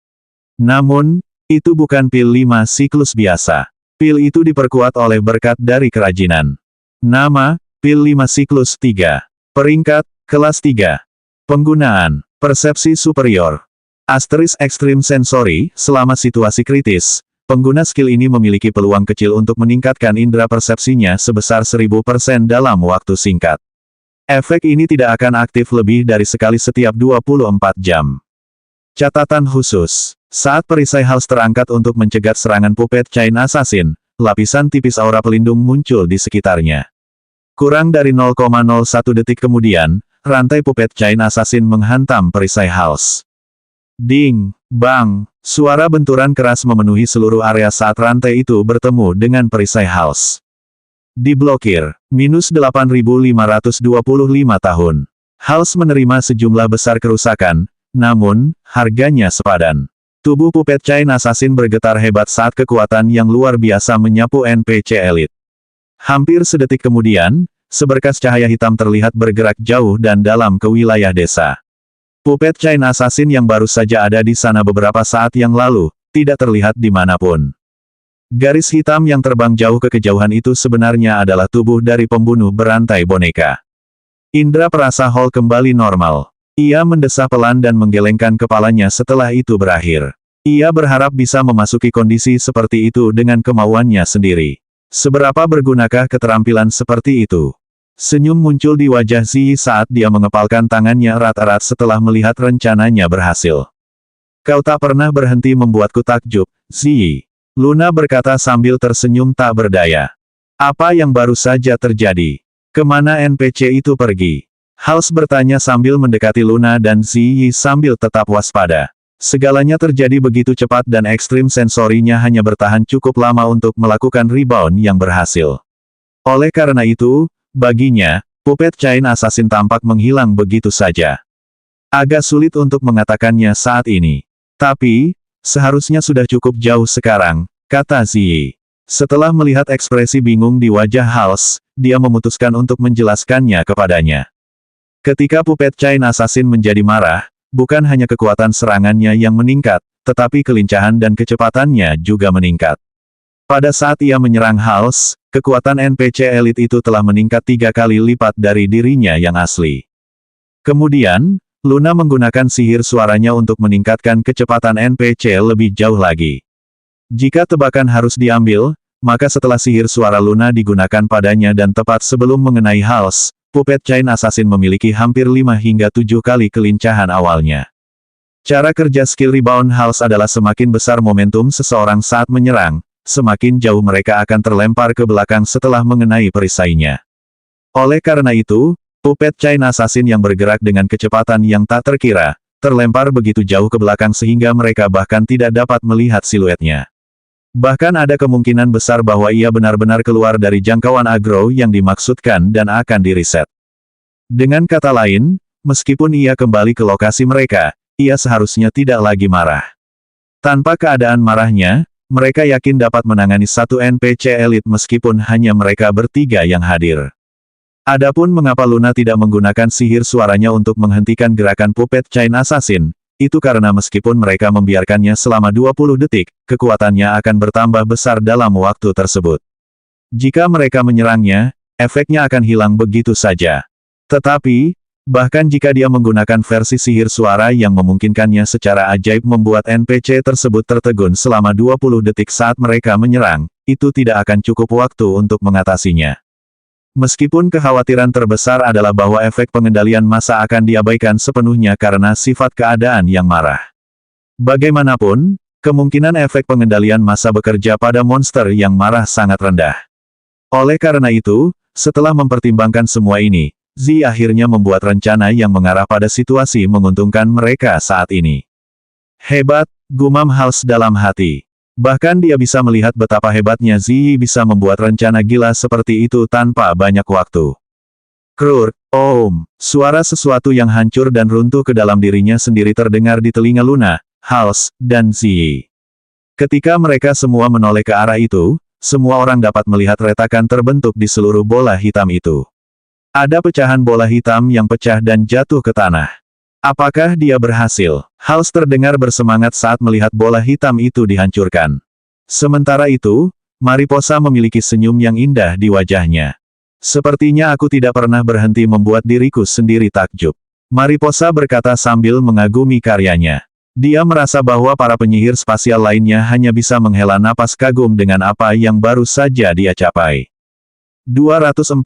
Namun, itu bukan pil 5 siklus biasa. Pil itu diperkuat oleh berkat dari kerajinan. Nama, pil 5 siklus 3. Peringkat, kelas 3. Penggunaan, persepsi superior. Asterisk Extreme Sensory, selama situasi kritis. Pengguna skill ini memiliki peluang kecil untuk meningkatkan indera persepsinya sebesar 1000% dalam waktu singkat. Efek ini tidak akan aktif lebih dari sekali setiap 24 jam. Catatan khusus. Saat perisai Hals terangkat untuk mencegat serangan Puppet Chain Assassin, lapisan tipis aura pelindung muncul di sekitarnya. Kurang dari 0,01 detik kemudian, rantai Puppet Chain Assassin menghantam perisai Hals. Ding, bang, suara benturan keras memenuhi seluruh area saat rantai itu bertemu dengan perisai Hals. Diblokir, minus 8.525 tahun. Hals menerima sejumlah besar kerusakan, namun, harganya sepadan. Tubuh Puppet Chain Assassin bergetar hebat saat kekuatan yang luar biasa menyapu NPC elit. Hampir sedetik kemudian, seberkas cahaya hitam terlihat bergerak jauh dan dalam ke wilayah desa. Puppet Chain Assassin yang baru saja ada di sana beberapa saat yang lalu, tidak terlihat dimanapun. Garis hitam yang terbang jauh ke kejauhan itu sebenarnya adalah tubuh dari pembunuh berantai boneka. Indra perasa Hall kembali normal. Ia mendesah pelan dan menggelengkan kepalanya setelah itu berakhir. Ia berharap bisa memasuki kondisi seperti itu dengan kemauannya sendiri. Seberapa bergunakah keterampilan seperti itu? Senyum muncul di wajah Ziyi saat dia mengepalkan tangannya erat-erat setelah melihat rencananya berhasil. Kau tak pernah berhenti membuatku takjub, Ziyi. Luna berkata sambil tersenyum tak berdaya. Apa yang baru saja terjadi? Kemana NPC itu pergi? Hals bertanya sambil mendekati Luna dan Ziyi sambil tetap waspada. Segalanya terjadi begitu cepat dan ekstrim sensorinya hanya bertahan cukup lama untuk melakukan rebound yang berhasil. Oleh karena itu, baginya, Puppet Chain Assassin tampak menghilang begitu saja. Agak sulit untuk mengatakannya saat ini. Tapi, seharusnya sudah cukup jauh sekarang, kata Ziyi. Setelah melihat ekspresi bingung di wajah Hals, dia memutuskan untuk menjelaskannya kepadanya. Ketika Puppet Chain Assassin menjadi marah, bukan hanya kekuatan serangannya yang meningkat, tetapi kelincahan dan kecepatannya juga meningkat. Pada saat ia menyerang Hals, kekuatan NPC elit itu telah meningkat 3 kali lipat dari dirinya yang asli. Kemudian, Luna menggunakan sihir suaranya untuk meningkatkan kecepatan NPC lebih jauh lagi. Jika tebakan harus diambil, maka setelah sihir suara Luna digunakan padanya dan tepat sebelum mengenai Hals, Puppet Chain Assassin memiliki hampir 5 hingga 7 kali kelincahan awalnya. Cara kerja skill rebound Hals adalah semakin besar momentum seseorang saat menyerang, semakin jauh mereka akan terlempar ke belakang setelah mengenai perisainya. Oleh karena itu, Puppet Chain Assassin yang bergerak dengan kecepatan yang tak terkira, terlempar begitu jauh ke belakang sehingga mereka bahkan tidak dapat melihat siluetnya. Bahkan ada kemungkinan besar bahwa ia benar-benar keluar dari jangkauan agro yang dimaksudkan dan akan diriset. Dengan kata lain, meskipun ia kembali ke lokasi mereka, ia seharusnya tidak lagi marah. Tanpa keadaan marahnya, mereka yakin dapat menangani satu NPC elit meskipun hanya mereka bertiga yang hadir. Adapun mengapa Luna tidak menggunakan sihir suaranya untuk menghentikan gerakan Puppet Chain Assassin, itu karena meskipun mereka membiarkannya selama 20 detik, kekuatannya akan bertambah besar dalam waktu tersebut. Jika mereka menyerangnya, efeknya akan hilang begitu saja. Tetapi, bahkan jika dia menggunakan versi sihir suara yang memungkinkannya secara ajaib membuat NPC tersebut tertegun selama 20 detik saat mereka menyerang, itu tidak akan cukup waktu untuk mengatasinya. Meskipun kekhawatiran terbesar adalah bahwa efek pengendalian massa akan diabaikan sepenuhnya karena sifat keadaan yang marah. Bagaimanapun, kemungkinan efek pengendalian massa bekerja pada monster yang marah sangat rendah. Oleh karena itu, setelah mempertimbangkan semua ini, Zi akhirnya membuat rencana yang mengarah pada situasi menguntungkan mereka saat ini. Hebat, gumam Hals dalam hati. Bahkan dia bisa melihat betapa hebatnya Ziyi bisa membuat rencana gila seperti itu tanpa banyak waktu. Krur, suara sesuatu yang hancur dan runtuh ke dalam dirinya sendiri terdengar di telinga Luna, Hals, dan Ziyi. Ketika mereka semua menoleh ke arah itu, semua orang dapat melihat retakan terbentuk di seluruh bola hitam itu. Ada pecahan bola hitam yang pecah dan jatuh ke tanah. Apakah dia berhasil? Hals terdengar bersemangat saat melihat bola hitam itu dihancurkan. Sementara itu, Mariposa memiliki senyum yang indah di wajahnya. Sepertinya aku tidak pernah berhenti membuat diriku sendiri takjub. Mariposa berkata sambil mengagumi karyanya. Dia merasa bahwa para penyihir spasial lainnya hanya bisa menghela napas kagum dengan apa yang baru saja dia capai. 244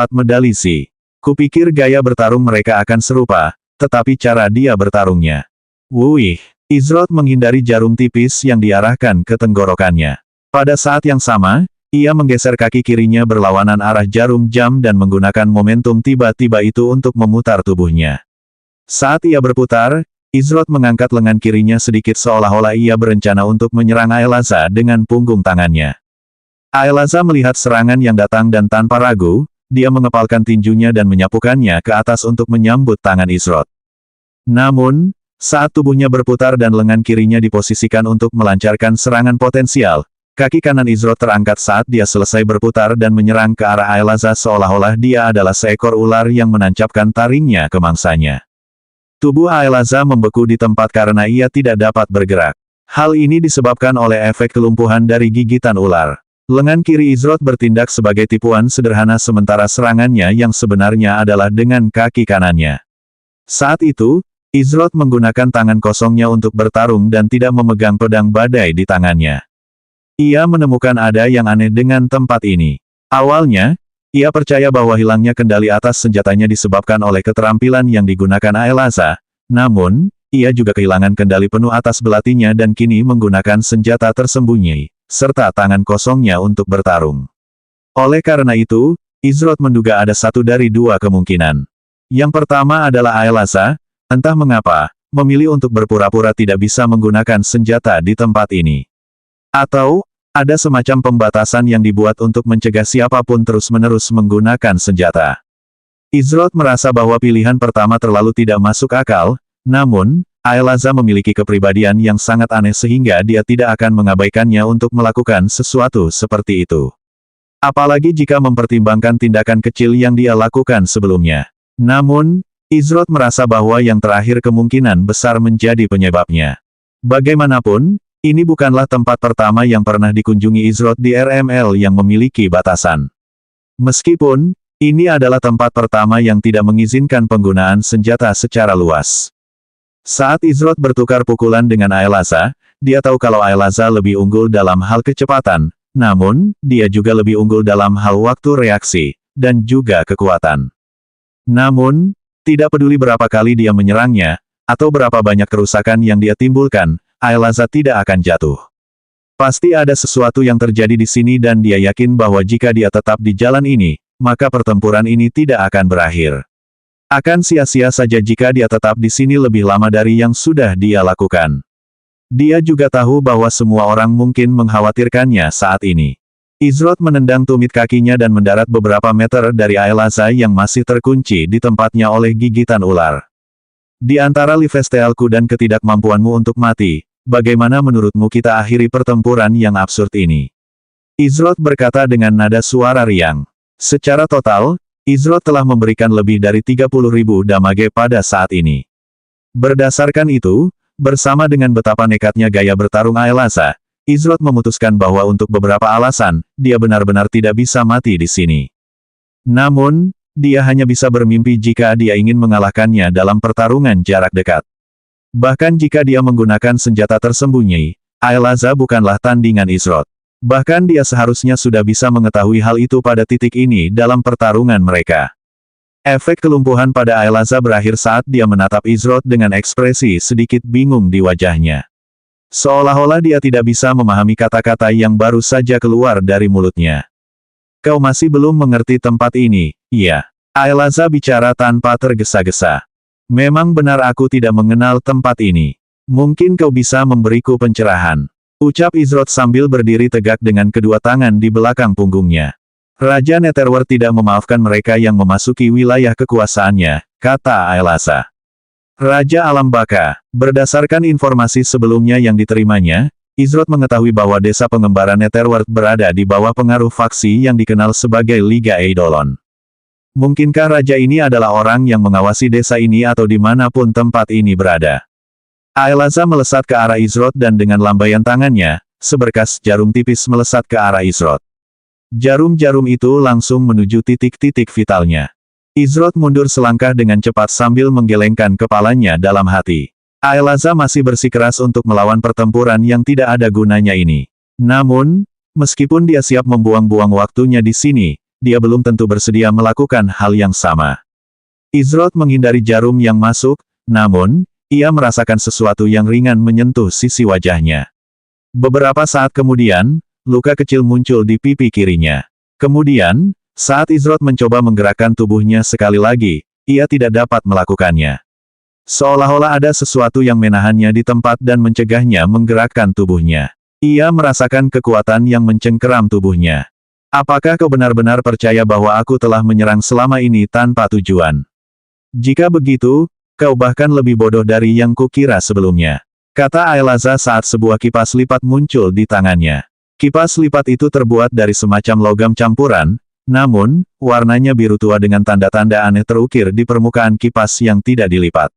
medali Z. Kupikir gaya bertarung mereka akan serupa, tetapi cara dia bertarungnya. Wuih, Izrod menghindari jarum tipis yang diarahkan ke tenggorokannya. Pada saat yang sama, ia menggeser kaki kirinya berlawanan arah jarum jam dan menggunakan momentum tiba-tiba itu untuk memutar tubuhnya. Saat ia berputar, Izrod mengangkat lengan kirinya sedikit seolah-olah ia berencana untuk menyerang Aelaza dengan punggung tangannya. Aelaza melihat serangan yang datang dan tanpa ragu, dia mengepalkan tinjunya dan menyapukannya ke atas untuk menyambut tangan Izrod. Namun, saat tubuhnya berputar dan lengan kirinya diposisikan untuk melancarkan serangan potensial, kaki kanan Izrod terangkat saat dia selesai berputar dan menyerang ke arah Aelaza seolah-olah dia adalah seekor ular yang menancapkan taringnya ke mangsanya. Tubuh Aelaza membeku di tempat karena ia tidak dapat bergerak. Hal ini disebabkan oleh efek kelumpuhan dari gigitan ular. Lengan kiri Izrod bertindak sebagai tipuan sederhana sementara serangannya yang sebenarnya adalah dengan kaki kanannya. Saat itu, Izrot menggunakan tangan kosongnya untuk bertarung dan tidak memegang pedang badai di tangannya. Ia menemukan ada yang aneh dengan tempat ini. Awalnya, ia percaya bahwa hilangnya kendali atas senjatanya disebabkan oleh keterampilan yang digunakan Aelaza, namun, ia juga kehilangan kendali penuh atas belatinya dan kini menggunakan senjata tersembunyi, serta tangan kosongnya untuk bertarung. Oleh karena itu, Izrot menduga ada satu dari dua kemungkinan. Yang pertama adalah Aelaza, entah mengapa, memilih untuk berpura-pura tidak bisa menggunakan senjata di tempat ini. Atau, ada semacam pembatasan yang dibuat untuk mencegah siapapun terus-menerus menggunakan senjata. Izrot merasa bahwa pilihan pertama terlalu tidak masuk akal, namun, Aelaza memiliki kepribadian yang sangat aneh sehingga dia tidak akan mengabaikannya untuk melakukan sesuatu seperti itu. Apalagi jika mempertimbangkan tindakan kecil yang dia lakukan sebelumnya. Namun, Izrot merasa bahwa yang terakhir kemungkinan besar menjadi penyebabnya. Bagaimanapun, ini bukanlah tempat pertama yang pernah dikunjungi Izrot di RML yang memiliki batasan. Meskipun, ini adalah tempat pertama yang tidak mengizinkan penggunaan senjata secara luas. Saat Izrot bertukar pukulan dengan Aelaza, dia tahu kalau Aelaza lebih unggul dalam hal kecepatan, namun, dia juga lebih unggul dalam hal waktu reaksi, dan juga kekuatan. Namun, tidak peduli berapa kali dia menyerangnya, atau berapa banyak kerusakan yang dia timbulkan, Aelaza tidak akan jatuh. Pasti ada sesuatu yang terjadi di sini dan dia yakin bahwa jika dia tetap di jalan ini, maka pertempuran ini tidak akan berakhir. Akan sia-sia saja jika dia tetap di sini lebih lama dari yang sudah dia lakukan. Dia juga tahu bahwa semua orang mungkin mengkhawatirkannya saat ini. Izrot menendang tumit kakinya dan mendarat beberapa meter dari Aelaza yang masih terkunci di tempatnya oleh gigitan ular. Di antara Lifestealku dan ketidakmampuanmu untuk mati, bagaimana menurutmu kita akhiri pertempuran yang absurd ini? Izrot berkata dengan nada suara riang. Secara total, Izrot telah memberikan lebih dari 30.000 damage pada saat ini. Berdasarkan itu, bersama dengan betapa nekatnya gaya bertarung Aelaza, Izrot memutuskan bahwa untuk beberapa alasan, dia benar-benar tidak bisa mati di sini. Namun, dia hanya bisa bermimpi jika dia ingin mengalahkannya dalam pertarungan jarak dekat. Bahkan jika dia menggunakan senjata tersembunyi, Aelaza bukanlah tandingan Izrot. Bahkan dia seharusnya sudah bisa mengetahui hal itu pada titik ini dalam pertarungan mereka. Efek kelumpuhan pada Aelaza berakhir saat dia menatap Izrot dengan ekspresi sedikit bingung di wajahnya. Seolah-olah dia tidak bisa memahami kata-kata yang baru saja keluar dari mulutnya. Kau masih belum mengerti tempat ini, iya. Aelaza bicara tanpa tergesa-gesa. Memang benar aku tidak mengenal tempat ini. Mungkin kau bisa memberiku pencerahan. Ucap Izrot sambil berdiri tegak dengan kedua tangan di belakang punggungnya. Raja Netherworld tidak memaafkan mereka yang memasuki wilayah kekuasaannya, kata Aelaza. Raja Alam Baka, berdasarkan informasi sebelumnya yang diterimanya, Izrot mengetahui bahwa desa pengembara Netherworld berada di bawah pengaruh faksi yang dikenal sebagai Liga Eidolon. Mungkinkah raja ini adalah orang yang mengawasi desa ini atau dimanapun tempat ini berada? Aelaza melesat ke arah Izrot dan dengan lambaian tangannya, seberkas jarum tipis melesat ke arah Izrot. Jarum-jarum itu langsung menuju titik-titik vitalnya. Izrot mundur selangkah dengan cepat sambil menggelengkan kepalanya dalam hati. Aelaza masih bersikeras untuk melawan pertempuran yang tidak ada gunanya ini. Namun, meskipun dia siap membuang-buang waktunya di sini, dia belum tentu bersedia melakukan hal yang sama. Izrot menghindari jarum yang masuk, namun, ia merasakan sesuatu yang ringan menyentuh sisi wajahnya. Beberapa saat kemudian, luka kecil muncul di pipi kirinya. Kemudian, saat Izrot mencoba menggerakkan tubuhnya sekali lagi, ia tidak dapat melakukannya. Seolah-olah ada sesuatu yang menahannya di tempat dan mencegahnya menggerakkan tubuhnya. Ia merasakan kekuatan yang mencengkeram tubuhnya. Apakah kau benar-benar percaya bahwa aku telah menyerang selama ini tanpa tujuan? Jika begitu, kau bahkan lebih bodoh dari yang kukira sebelumnya, kata Aelaza saat sebuah kipas lipat muncul di tangannya. Kipas lipat itu terbuat dari semacam logam campuran, namun, warnanya biru tua dengan tanda-tanda aneh terukir di permukaan kipas yang tidak dilipat.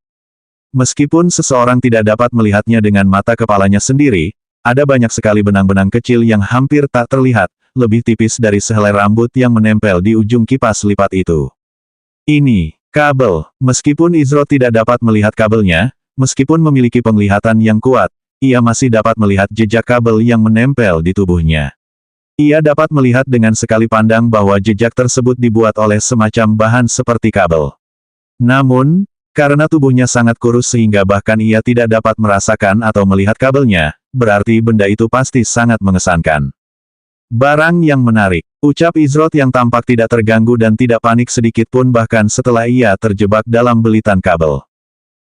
Meskipun seseorang tidak dapat melihatnya dengan mata kepalanya sendiri, ada banyak sekali benang-benang kecil yang hampir tak terlihat, lebih tipis dari sehelai rambut yang menempel di ujung kipas lipat itu. Ini Kabel. Meskipun Izrod tidak dapat melihat kabelnya, meskipun memiliki penglihatan yang kuat, ia masih dapat melihat jejak kabel yang menempel di tubuhnya. Ia dapat melihat dengan sekali pandang bahwa jejak tersebut dibuat oleh semacam bahan seperti kabel. Namun, karena tubuhnya sangat kurus sehingga bahkan ia tidak dapat merasakan atau melihat kabelnya, berarti benda itu pasti sangat mengesankan. Barang yang menarik, ucap Izrod yang tampak tidak terganggu dan tidak panik sedikit pun bahkan setelah ia terjebak dalam belitan kabel.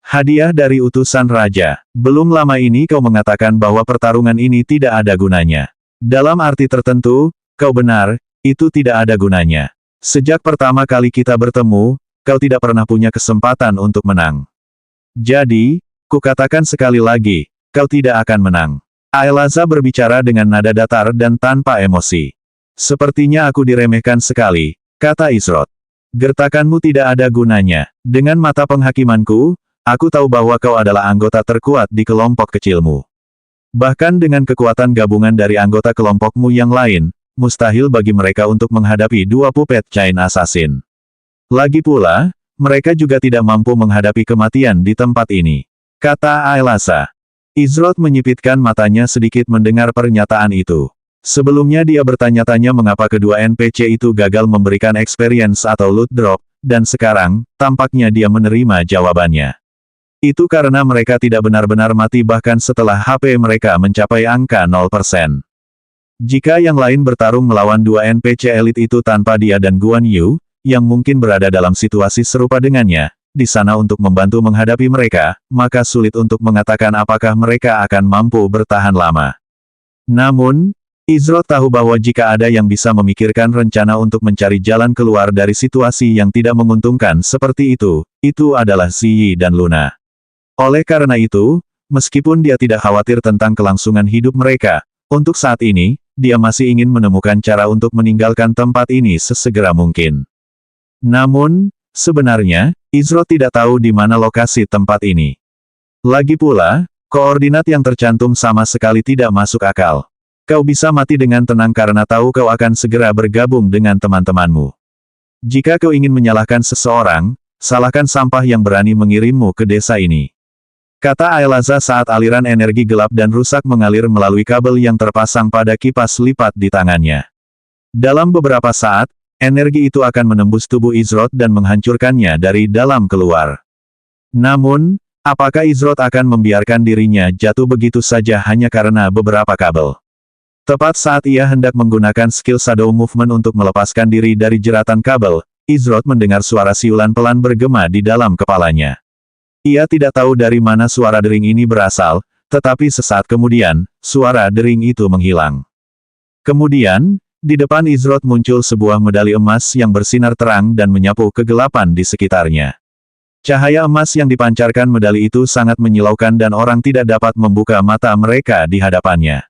Hadiah dari utusan raja. Belum lama ini kau mengatakan bahwa pertarungan ini tidak ada gunanya. Dalam arti tertentu, kau benar, itu tidak ada gunanya. Sejak pertama kali kita bertemu, kau tidak pernah punya kesempatan untuk menang. Jadi, kukatakan sekali lagi, kau tidak akan menang. Aelaza berbicara dengan nada datar dan tanpa emosi. Sepertinya aku diremehkan sekali, kata Izrod. Gertakanmu tidak ada gunanya. Dengan mata penghakimanku, aku tahu bahwa kau adalah anggota terkuat di kelompok kecilmu. Bahkan dengan kekuatan gabungan dari anggota kelompokmu yang lain, mustahil bagi mereka untuk menghadapi dua puppet Chain Assassin. Lagi pula, mereka juga tidak mampu menghadapi kematian di tempat ini, kata Aelaza. Izrod menyipitkan matanya sedikit mendengar pernyataan itu. Sebelumnya dia bertanya-tanya mengapa kedua NPC itu gagal memberikan experience atau loot drop, dan sekarang, tampaknya dia menerima jawabannya. Itu karena mereka tidak benar-benar mati bahkan setelah HP mereka mencapai angka 0%. Jika yang lain bertarung melawan dua NPC elit itu tanpa dia dan Guan Yu, yang mungkin berada dalam situasi serupa dengannya, di sana untuk membantu menghadapi mereka, maka sulit untuk mengatakan apakah mereka akan mampu bertahan lama. Namun, Izrod tahu bahwa jika ada yang bisa memikirkan rencana untuk mencari jalan keluar dari situasi yang tidak menguntungkan seperti itu adalah Ziyi dan Luna. Oleh karena itu, meskipun dia tidak khawatir tentang kelangsungan hidup mereka, untuk saat ini, dia masih ingin menemukan cara untuk meninggalkan tempat ini sesegera mungkin. Namun, sebenarnya, Izrod tidak tahu di mana lokasi tempat ini. Lagi pula, koordinat yang tercantum sama sekali tidak masuk akal. Kau bisa mati dengan tenang karena tahu kau akan segera bergabung dengan teman-temanmu. Jika kau ingin menyalahkan seseorang, salahkan sampah yang berani mengirimmu ke desa ini. Kata Aelaza saat aliran energi gelap dan rusak mengalir melalui kabel yang terpasang pada kipas lipat di tangannya. Dalam beberapa saat, energi itu akan menembus tubuh Izrod dan menghancurkannya dari dalam keluar. Namun, apakah Izrod akan membiarkan dirinya jatuh begitu saja hanya karena beberapa kabel? Tepat saat ia hendak menggunakan skill Shadow Movement untuk melepaskan diri dari jeratan kabel, Izrod mendengar suara siulan pelan bergema di dalam kepalanya. Ia tidak tahu dari mana suara dering ini berasal, tetapi sesaat kemudian, suara dering itu menghilang. Kemudian, di depan Izrod muncul sebuah medali emas yang bersinar terang dan menyapu kegelapan di sekitarnya. Cahaya emas yang dipancarkan medali itu sangat menyilaukan dan orang tidak dapat membuka mata mereka di hadapannya.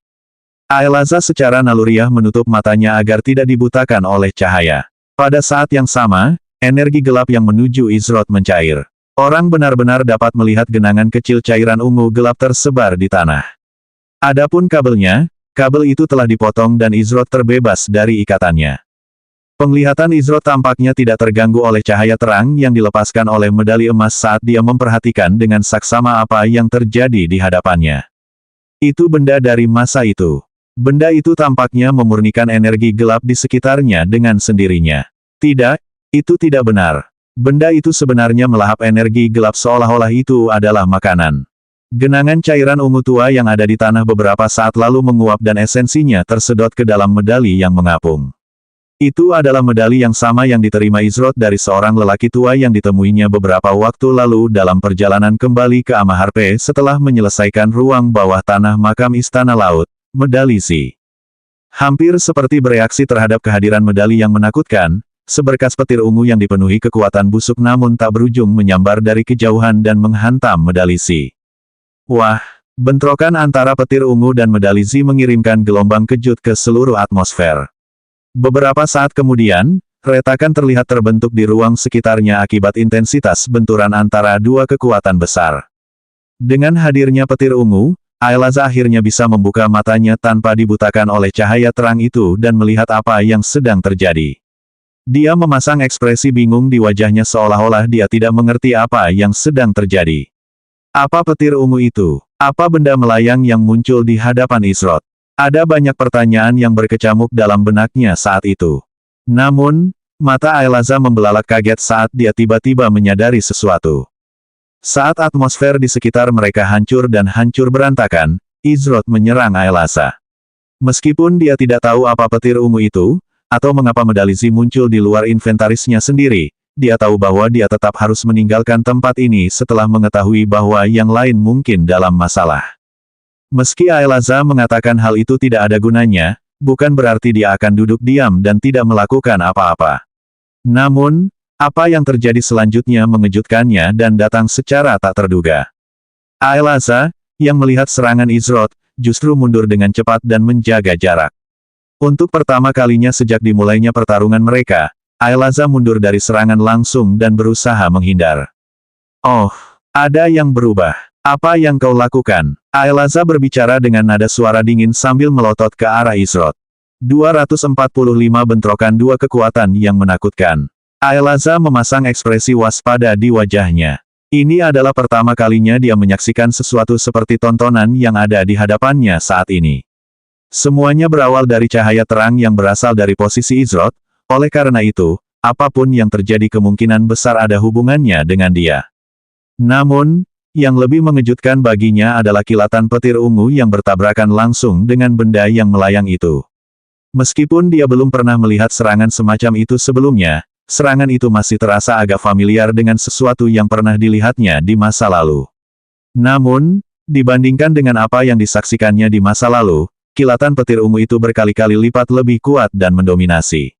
Aelaza secara naluriah menutup matanya agar tidak dibutakan oleh cahaya. Pada saat yang sama, energi gelap yang menuju Izrod mencair. Orang benar-benar dapat melihat genangan kecil cairan ungu gelap tersebar di tanah. Adapun kabelnya, kabel itu telah dipotong dan Izrod terbebas dari ikatannya. Penglihatan Izrod tampaknya tidak terganggu oleh cahaya terang yang dilepaskan oleh medali emas saat dia memperhatikan dengan saksama apa yang terjadi di hadapannya. Itu benda dari masa itu. Benda itu tampaknya memurnikan energi gelap di sekitarnya dengan sendirinya. Tidak, itu tidak benar. Benda itu sebenarnya melahap energi gelap seolah-olah itu adalah makanan. Genangan cairan ungu tua yang ada di tanah beberapa saat lalu menguap dan esensinya tersedot ke dalam medali yang mengapung. Itu adalah medali yang sama yang diterima Izrod dari seorang lelaki tua yang ditemuinya beberapa waktu lalu dalam perjalanan kembali ke Amaharpe setelah menyelesaikan ruang bawah tanah makam Istana Laut, medali Si. Hampir seperti bereaksi terhadap kehadiran medali yang menakutkan, seberkas petir ungu yang dipenuhi kekuatan busuk namun tak berujung menyambar dari kejauhan dan menghantam medali Si. Wah, bentrokan antara petir ungu dan medali Si mengirimkan gelombang kejut ke seluruh atmosfer. Beberapa saat kemudian, retakan terlihat terbentuk di ruang sekitarnya akibat intensitas benturan antara dua kekuatan besar. Dengan hadirnya petir ungu, Aelaza akhirnya bisa membuka matanya tanpa dibutakan oleh cahaya terang itu dan melihat apa yang sedang terjadi. Dia memasang ekspresi bingung di wajahnya seolah-olah dia tidak mengerti apa yang sedang terjadi. Apa petir ungu itu? Apa benda melayang yang muncul di hadapan Izrot? Ada banyak pertanyaan yang berkecamuk dalam benaknya saat itu. Namun, mata Aelaza membelalak kaget saat dia tiba-tiba menyadari sesuatu. Saat atmosfer di sekitar mereka hancur dan hancur berantakan, Izrot menyerang Aelaza. Meskipun dia tidak tahu apa petir ungu itu, atau mengapa medali Zi muncul di luar inventarisnya sendiri, dia tahu bahwa dia tetap harus meninggalkan tempat ini setelah mengetahui bahwa yang lain mungkin dalam masalah. Meski Aelaza mengatakan hal itu tidak ada gunanya, bukan berarti dia akan duduk diam dan tidak melakukan apa-apa. Namun, apa yang terjadi selanjutnya mengejutkannya dan datang secara tak terduga. Aelaza, yang melihat serangan Izrot, justru mundur dengan cepat dan menjaga jarak. Untuk pertama kalinya sejak dimulainya pertarungan mereka, Aelaza mundur dari serangan langsung dan berusaha menghindar. Oh, ada yang berubah. Apa yang kau lakukan? Aelaza berbicara dengan nada suara dingin sambil melotot ke arah Izrot. 245 bentrokan dua kekuatan yang menakutkan. Aelaza memasang ekspresi waspada di wajahnya. Ini adalah pertama kalinya dia menyaksikan sesuatu seperti tontonan yang ada di hadapannya saat ini. Semuanya berawal dari cahaya terang yang berasal dari posisi Izrot, oleh karena itu, apapun yang terjadi kemungkinan besar ada hubungannya dengan dia. Namun, yang lebih mengejutkan baginya adalah kilatan petir ungu yang bertabrakan langsung dengan benda yang melayang itu. Meskipun dia belum pernah melihat serangan semacam itu sebelumnya, serangan itu masih terasa agak familiar dengan sesuatu yang pernah dilihatnya di masa lalu. Namun, dibandingkan dengan apa yang disaksikannya di masa lalu, kilatan petir ungu itu berkali-kali lipat lebih kuat dan mendominasi.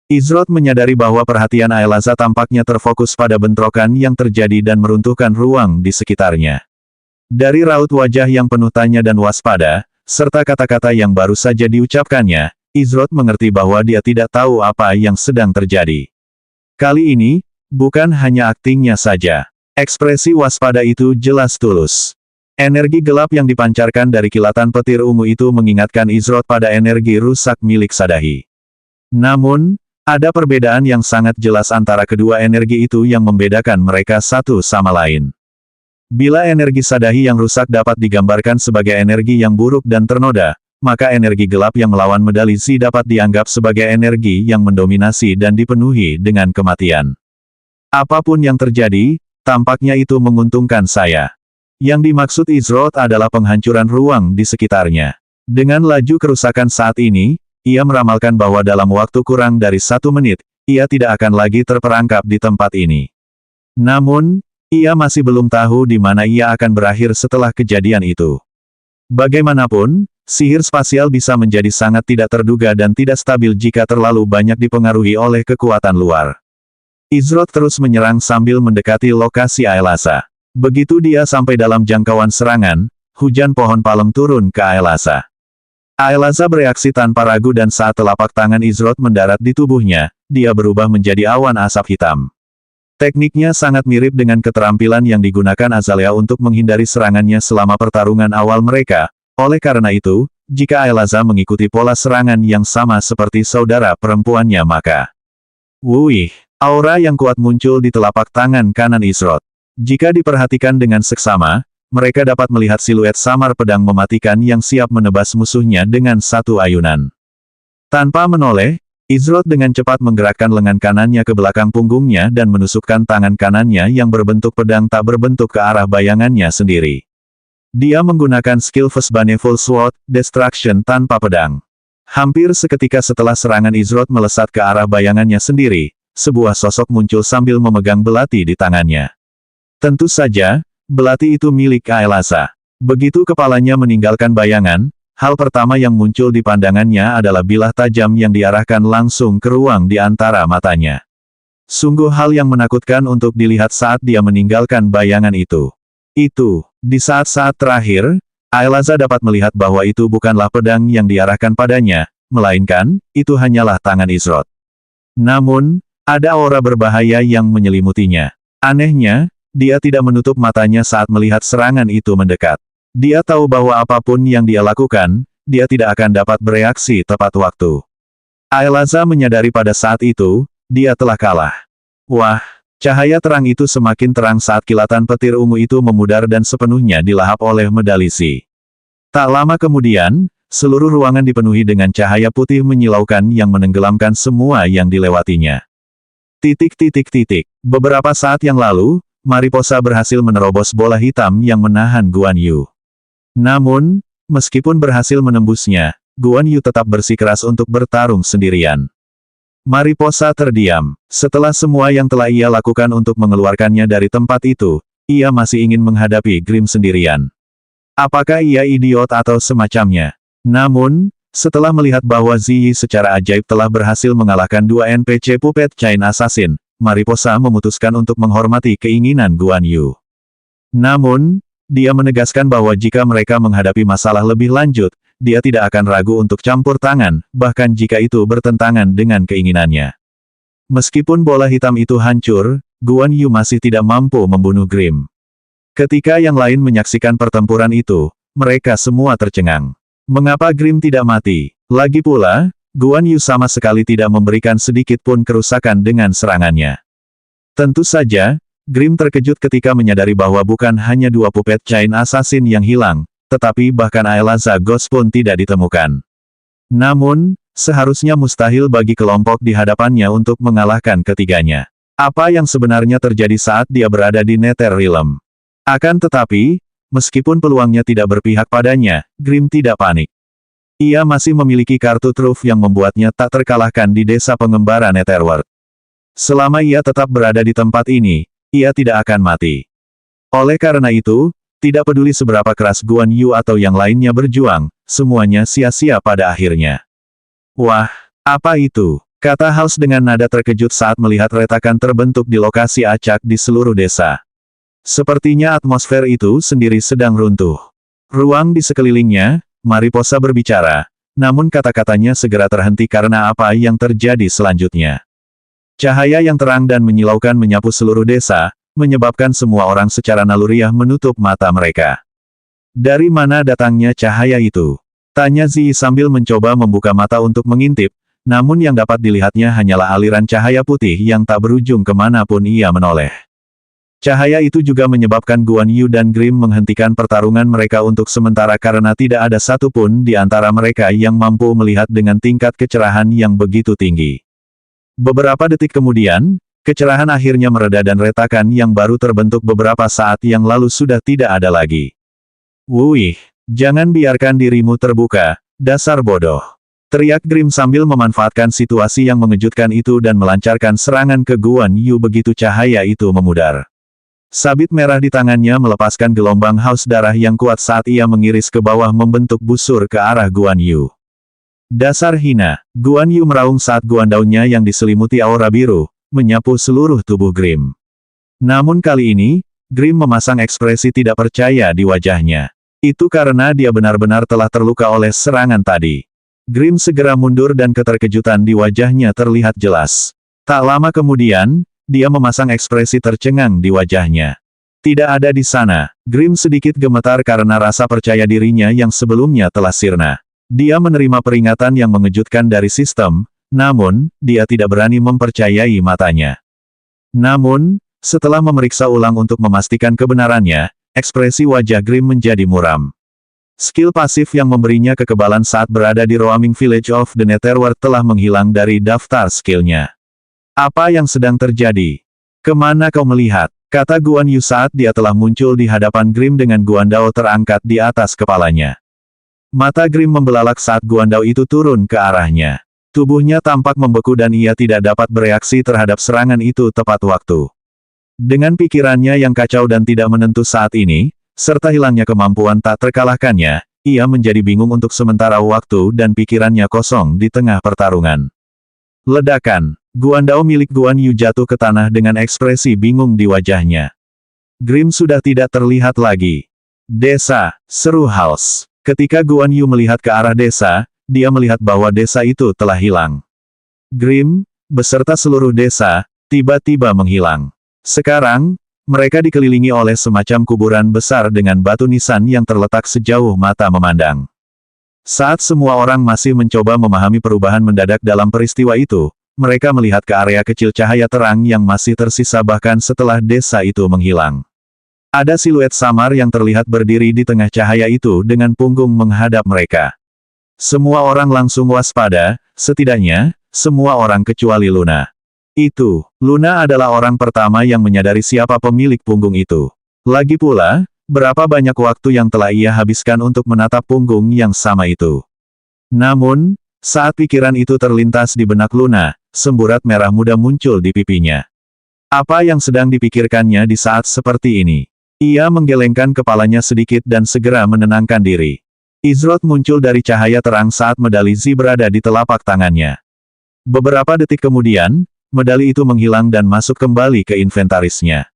Izrot menyadari bahwa perhatian Aelaza tampaknya terfokus pada bentrokan yang terjadi dan meruntuhkan ruang di sekitarnya. Dari raut wajah yang penuh tanya dan waspada, serta kata-kata yang baru saja diucapkannya, Izrot mengerti bahwa dia tidak tahu apa yang sedang terjadi. Kali ini, bukan hanya aktingnya saja. Ekspresi waspada itu jelas tulus. Energi gelap yang dipancarkan dari kilatan petir ungu itu mengingatkan Izrot pada energi rusak milik Sadahi. Namun, ada perbedaan yang sangat jelas antara kedua energi itu yang membedakan mereka satu sama lain. Bila energi Sadahi yang rusak dapat digambarkan sebagai energi yang buruk dan ternoda, maka energi gelap yang melawan medali Zi dapat dianggap sebagai energi yang mendominasi dan dipenuhi dengan kematian. Apapun yang terjadi, tampaknya itu menguntungkan saya. Yang dimaksud Izrot adalah penghancuran ruang di sekitarnya. Dengan laju kerusakan saat ini, ia meramalkan bahwa dalam waktu kurang dari 1 menit, ia tidak akan lagi terperangkap di tempat ini. Namun, ia masih belum tahu di mana ia akan berakhir setelah kejadian itu. Bagaimanapun, sihir spasial bisa menjadi sangat tidak terduga dan tidak stabil jika terlalu banyak dipengaruhi oleh kekuatan luar. Izrot terus menyerang sambil mendekati lokasi Aelaza. Begitu dia sampai dalam jangkauan serangan, hujan pohon palem turun ke Aelaza. Aelaza bereaksi tanpa ragu dan saat telapak tangan Izrot mendarat di tubuhnya, dia berubah menjadi awan asap hitam. Tekniknya sangat mirip dengan keterampilan yang digunakan Azalea untuk menghindari serangannya selama pertarungan awal mereka. Oleh karena itu, jika Aelaza mengikuti pola serangan yang sama seperti saudara perempuannya maka... Wuih, aura yang kuat muncul di telapak tangan kanan Izrot. Jika diperhatikan dengan seksama, mereka dapat melihat siluet samar pedang mematikan yang siap menebas musuhnya dengan satu ayunan. Tanpa menoleh, Izrot dengan cepat menggerakkan lengan kanannya ke belakang punggungnya dan menusukkan tangan kanannya yang berbentuk pedang tak berbentuk ke arah bayangannya sendiri. Dia menggunakan skill First Baneful Sword, Destruction tanpa pedang. Hampir seketika setelah serangan Izrot melesat ke arah bayangannya sendiri, sebuah sosok muncul sambil memegang belati di tangannya. Tentu saja, belati itu milik Aelaza. Begitu kepalanya meninggalkan bayangan, hal pertama yang muncul di pandangannya adalah bilah tajam yang diarahkan langsung ke ruang di antara matanya. Sungguh hal yang menakutkan untuk dilihat saat dia meninggalkan bayangan itu. Di saat-saat terakhir, Aelaza dapat melihat bahwa itu bukanlah pedang yang diarahkan padanya, melainkan, itu hanyalah tangan Izrot. Namun, ada aura berbahaya yang menyelimutinya. Anehnya, dia tidak menutup matanya saat melihat serangan itu mendekat. Dia tahu bahwa apapun yang dia lakukan, dia tidak akan dapat bereaksi tepat waktu. Aelaza menyadari pada saat itu, dia telah kalah. Wah, cahaya terang itu semakin terang saat kilatan petir ungu itu memudar dan sepenuhnya dilahap oleh medali Si. Tak lama kemudian, seluruh ruangan dipenuhi dengan cahaya putih menyilaukan yang menenggelamkan semua yang dilewatinya. Beberapa saat yang lalu, Mariposa berhasil menerobos bola hitam yang menahan Guan Yu. Namun, meskipun berhasil menembusnya, Guan Yu tetap bersikeras untuk bertarung sendirian. Mariposa terdiam. Setelah semua yang telah ia lakukan untuk mengeluarkannya dari tempat itu, ia masih ingin menghadapi Grim sendirian. Apakah ia idiot atau semacamnya? Namun, setelah melihat bahwa Ziyi secara ajaib telah berhasil mengalahkan dua NPC Puppet Chain Assassin, Mariposa memutuskan untuk menghormati keinginan Guan Yu. Namun, dia menegaskan bahwa jika mereka menghadapi masalah lebih lanjut, dia tidak akan ragu untuk campur tangan, bahkan jika itu bertentangan dengan keinginannya. Meskipun bola hitam itu hancur, Guan Yu masih tidak mampu membunuh Grim. Ketika yang lain menyaksikan pertempuran itu, mereka semua tercengang. Mengapa Grim tidak mati? Lagi pula, Guan Yu sama sekali tidak memberikan sedikit pun kerusakan dengan serangannya. Tentu saja, Grim terkejut ketika menyadari bahwa bukan hanya dua Puppet Chain Assassin yang hilang, tetapi bahkan Aelaza Ghost pun tidak ditemukan. Namun, seharusnya mustahil bagi kelompok di hadapannya untuk mengalahkan ketiganya. Apa yang sebenarnya terjadi saat dia berada di Nether Realm? Akan tetapi, meskipun peluangnya tidak berpihak padanya, Grim tidak panik. Ia masih memiliki kartu truf yang membuatnya tak terkalahkan di desa pengembara Netherworld. Selama ia tetap berada di tempat ini, ia tidak akan mati. Oleh karena itu, tidak peduli seberapa keras Guan Yu atau yang lainnya berjuang, semuanya sia-sia pada akhirnya. Wah, apa itu? Kata Hals dengan nada terkejut saat melihat retakan terbentuk di lokasi acak di seluruh desa. Sepertinya atmosfer itu sendiri sedang runtuh. Ruang di sekelilingnya, Mariposa berbicara, namun kata-katanya segera terhenti karena apa yang terjadi selanjutnya. Cahaya yang terang dan menyilaukan menyapu seluruh desa, menyebabkan semua orang secara naluriah menutup mata mereka. Dari mana datangnya cahaya itu? Tanya Ziyi sambil mencoba membuka mata untuk mengintip, namun yang dapat dilihatnya hanyalah aliran cahaya putih yang tak berujung kemanapun ia menoleh. Cahaya itu juga menyebabkan Guan Yu dan Grim menghentikan pertarungan mereka untuk sementara karena tidak ada satupun di antara mereka yang mampu melihat dengan tingkat kecerahan yang begitu tinggi. Beberapa detik kemudian, kecerahan akhirnya mereda dan retakan yang baru terbentuk beberapa saat yang lalu sudah tidak ada lagi. Wuih, jangan biarkan dirimu terbuka, dasar bodoh. Teriak Grim sambil memanfaatkan situasi yang mengejutkan itu dan melancarkan serangan ke Guan Yu begitu cahaya itu memudar. Sabit merah di tangannya melepaskan gelombang haus darah yang kuat saat ia mengiris ke bawah membentuk busur ke arah Guan Yu. Dasar hina, Guan Yu meraung saat guandaunnya yang diselimuti aura biru, menyapu seluruh tubuh Grim. Namun kali ini, Grim memasang ekspresi tidak percaya di wajahnya. Itu karena dia benar-benar telah terluka oleh serangan tadi. Grim segera mundur dan keterkejutan di wajahnya terlihat jelas. Tak lama kemudian, dia memasang ekspresi tercengang di wajahnya. Tidak ada di sana. Grim sedikit gemetar karena rasa percaya dirinya yang sebelumnya telah sirna. Dia menerima peringatan yang mengejutkan dari sistem, namun, dia tidak berani mempercayai matanya. Namun, setelah memeriksa ulang untuk memastikan kebenarannya, ekspresi wajah Grim menjadi muram. Skill pasif yang memberinya kekebalan saat berada di Roaming Village of the Netherworld telah menghilang dari daftar skillnya. Apa yang sedang terjadi? Kemana kau melihat? Kata Guan Yu saat dia telah muncul di hadapan Grim dengan guandao terangkat di atas kepalanya. Mata Grim membelalak saat guandao itu turun ke arahnya. Tubuhnya tampak membeku dan ia tidak dapat bereaksi terhadap serangan itu tepat waktu. Dengan pikirannya yang kacau dan tidak menentu saat ini, serta hilangnya kemampuan tak terkalahkannya, ia menjadi bingung untuk sementara waktu dan pikirannya kosong di tengah pertarungan. Ledakan. Guandao milik Guan Yu jatuh ke tanah dengan ekspresi bingung di wajahnya. Grim sudah tidak terlihat lagi. Desa, seru Hals. Ketika Guan Yu melihat ke arah desa, dia melihat bahwa desa itu telah hilang. Grim, beserta seluruh desa, tiba-tiba menghilang. Sekarang, mereka dikelilingi oleh semacam kuburan besar dengan batu nisan yang terletak sejauh mata memandang. Saat semua orang masih mencoba memahami perubahan mendadak dalam peristiwa itu, mereka melihat ke area kecil cahaya terang yang masih tersisa bahkan setelah desa itu menghilang. Ada siluet samar yang terlihat berdiri di tengah cahaya itu dengan punggung menghadap mereka. Semua orang langsung waspada, setidaknya, semua orang kecuali Luna. Luna adalah orang pertama yang menyadari siapa pemilik punggung itu. Lagi pula, berapa banyak waktu yang telah ia habiskan untuk menatap punggung yang sama itu. Namun, saat pikiran itu terlintas di benak Luna, semburat merah muda muncul di pipinya. Apa yang sedang dipikirkannya di saat seperti ini? Ia menggelengkan kepalanya sedikit dan segera menenangkan diri. Izroth muncul dari cahaya terang saat medali Zi berada di telapak tangannya. Beberapa detik kemudian, medali itu menghilang dan masuk kembali ke inventarisnya.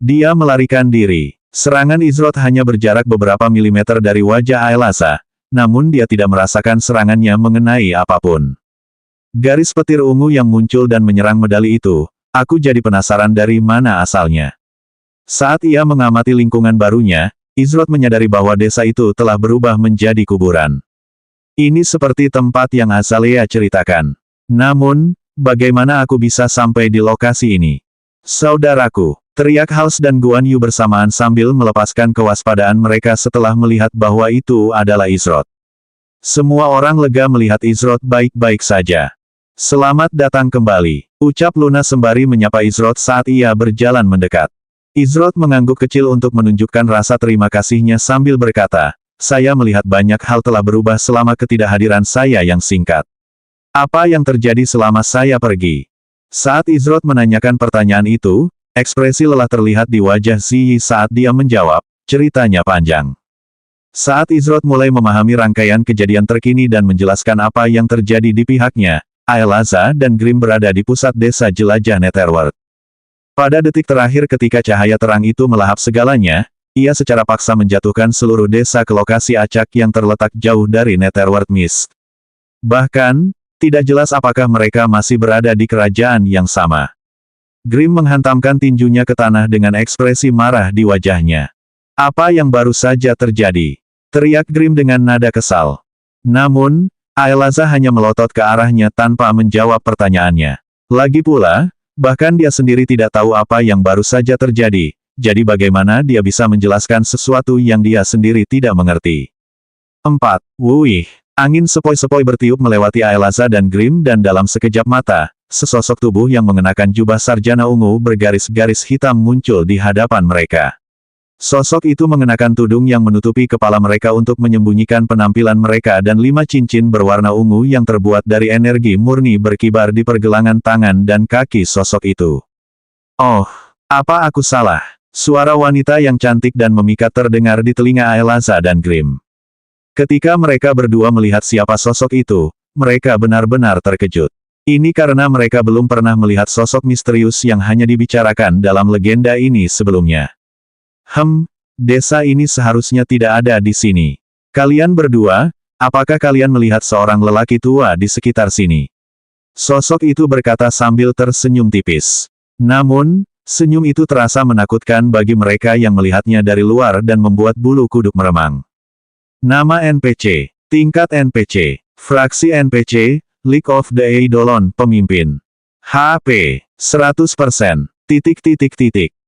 Dia melarikan diri. Serangan Izroth hanya berjarak beberapa milimeter dari wajah Aelaza, namun dia tidak merasakan serangannya mengenai apapun. Garis petir ungu yang muncul dan menyerang medali itu, aku jadi penasaran dari mana asalnya. Saat ia mengamati lingkungan barunya, Izroth menyadari bahwa desa itu telah berubah menjadi kuburan. Ini seperti tempat yang Azalea ceritakan. Namun, bagaimana aku bisa sampai di lokasi ini? Saudaraku, teriak Hals dan Guan Yu bersamaan sambil melepaskan kewaspadaan mereka setelah melihat bahwa itu adalah Izroth. Semua orang lega melihat Izroth baik-baik saja. Selamat datang kembali, ucap Luna sembari menyapa Izroth saat ia berjalan mendekat. Izroth mengangguk kecil untuk menunjukkan rasa terima kasihnya sambil berkata, saya melihat banyak hal telah berubah selama ketidakhadiran saya yang singkat. Apa yang terjadi selama saya pergi? Saat Izroth menanyakan pertanyaan itu, ekspresi lelah terlihat di wajah Ziyi saat dia menjawab, ceritanya panjang. Saat Izroth mulai memahami rangkaian kejadian terkini dan menjelaskan apa yang terjadi di pihaknya, Aelaza dan Grimm berada di pusat desa jelajah Netherworld. Pada detik terakhir ketika cahaya terang itu melahap segalanya, ia secara paksa menjatuhkan seluruh desa ke lokasi acak yang terletak jauh dari Netherworld Mist. Bahkan, tidak jelas apakah mereka masih berada di kerajaan yang sama. Grimm menghantamkan tinjunya ke tanah dengan ekspresi marah di wajahnya. Apa yang baru saja terjadi? Teriak Grimm dengan nada kesal. Namun, Aelaza hanya melotot ke arahnya tanpa menjawab pertanyaannya. Lagi pula, bahkan dia sendiri tidak tahu apa yang baru saja terjadi, jadi bagaimana dia bisa menjelaskan sesuatu yang dia sendiri tidak mengerti. 4. Wuih. Angin sepoi-sepoi bertiup melewati Aelaza dan Grimm dan dalam sekejap mata, sesosok tubuh yang mengenakan jubah sarjana ungu bergaris-garis hitam muncul di hadapan mereka. Sosok itu mengenakan tudung yang menutupi kepala mereka untuk menyembunyikan penampilan mereka dan 5 cincin berwarna ungu yang terbuat dari energi murni berkibar di pergelangan tangan dan kaki sosok itu. Oh, apa aku salah? Suara wanita yang cantik dan memikat terdengar di telinga Aelaza dan Grimm. Ketika mereka berdua melihat siapa sosok itu, mereka benar-benar terkejut. Ini karena mereka belum pernah melihat sosok misterius yang hanya dibicarakan dalam legenda ini sebelumnya. Desa ini seharusnya tidak ada di sini. Kalian berdua, apakah kalian melihat seorang lelaki tua di sekitar sini? Sosok itu berkata sambil tersenyum tipis. Namun, senyum itu terasa menakutkan bagi mereka yang melihatnya dari luar dan membuat bulu kuduk meremang. Nama NPC, tingkat NPC, fraksi NPC, League of the Eidolon, pemimpin. HP, 100%.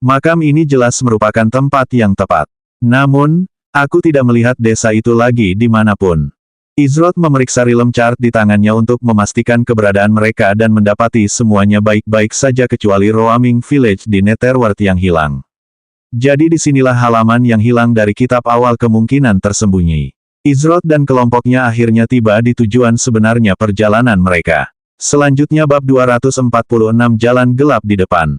Makam ini jelas merupakan tempat yang tepat. Namun, aku tidak melihat desa itu lagi dimanapun. Izroth memeriksa realm chart di tangannya untuk memastikan keberadaan mereka dan mendapati semuanya baik-baik saja kecuali Roaming Village di Netherworld yang hilang. Jadi disinilah halaman yang hilang dari kitab awal kemungkinan tersembunyi. Izroth dan kelompoknya akhirnya tiba di tujuan sebenarnya perjalanan mereka. Selanjutnya bab 246 jalan gelap di depan.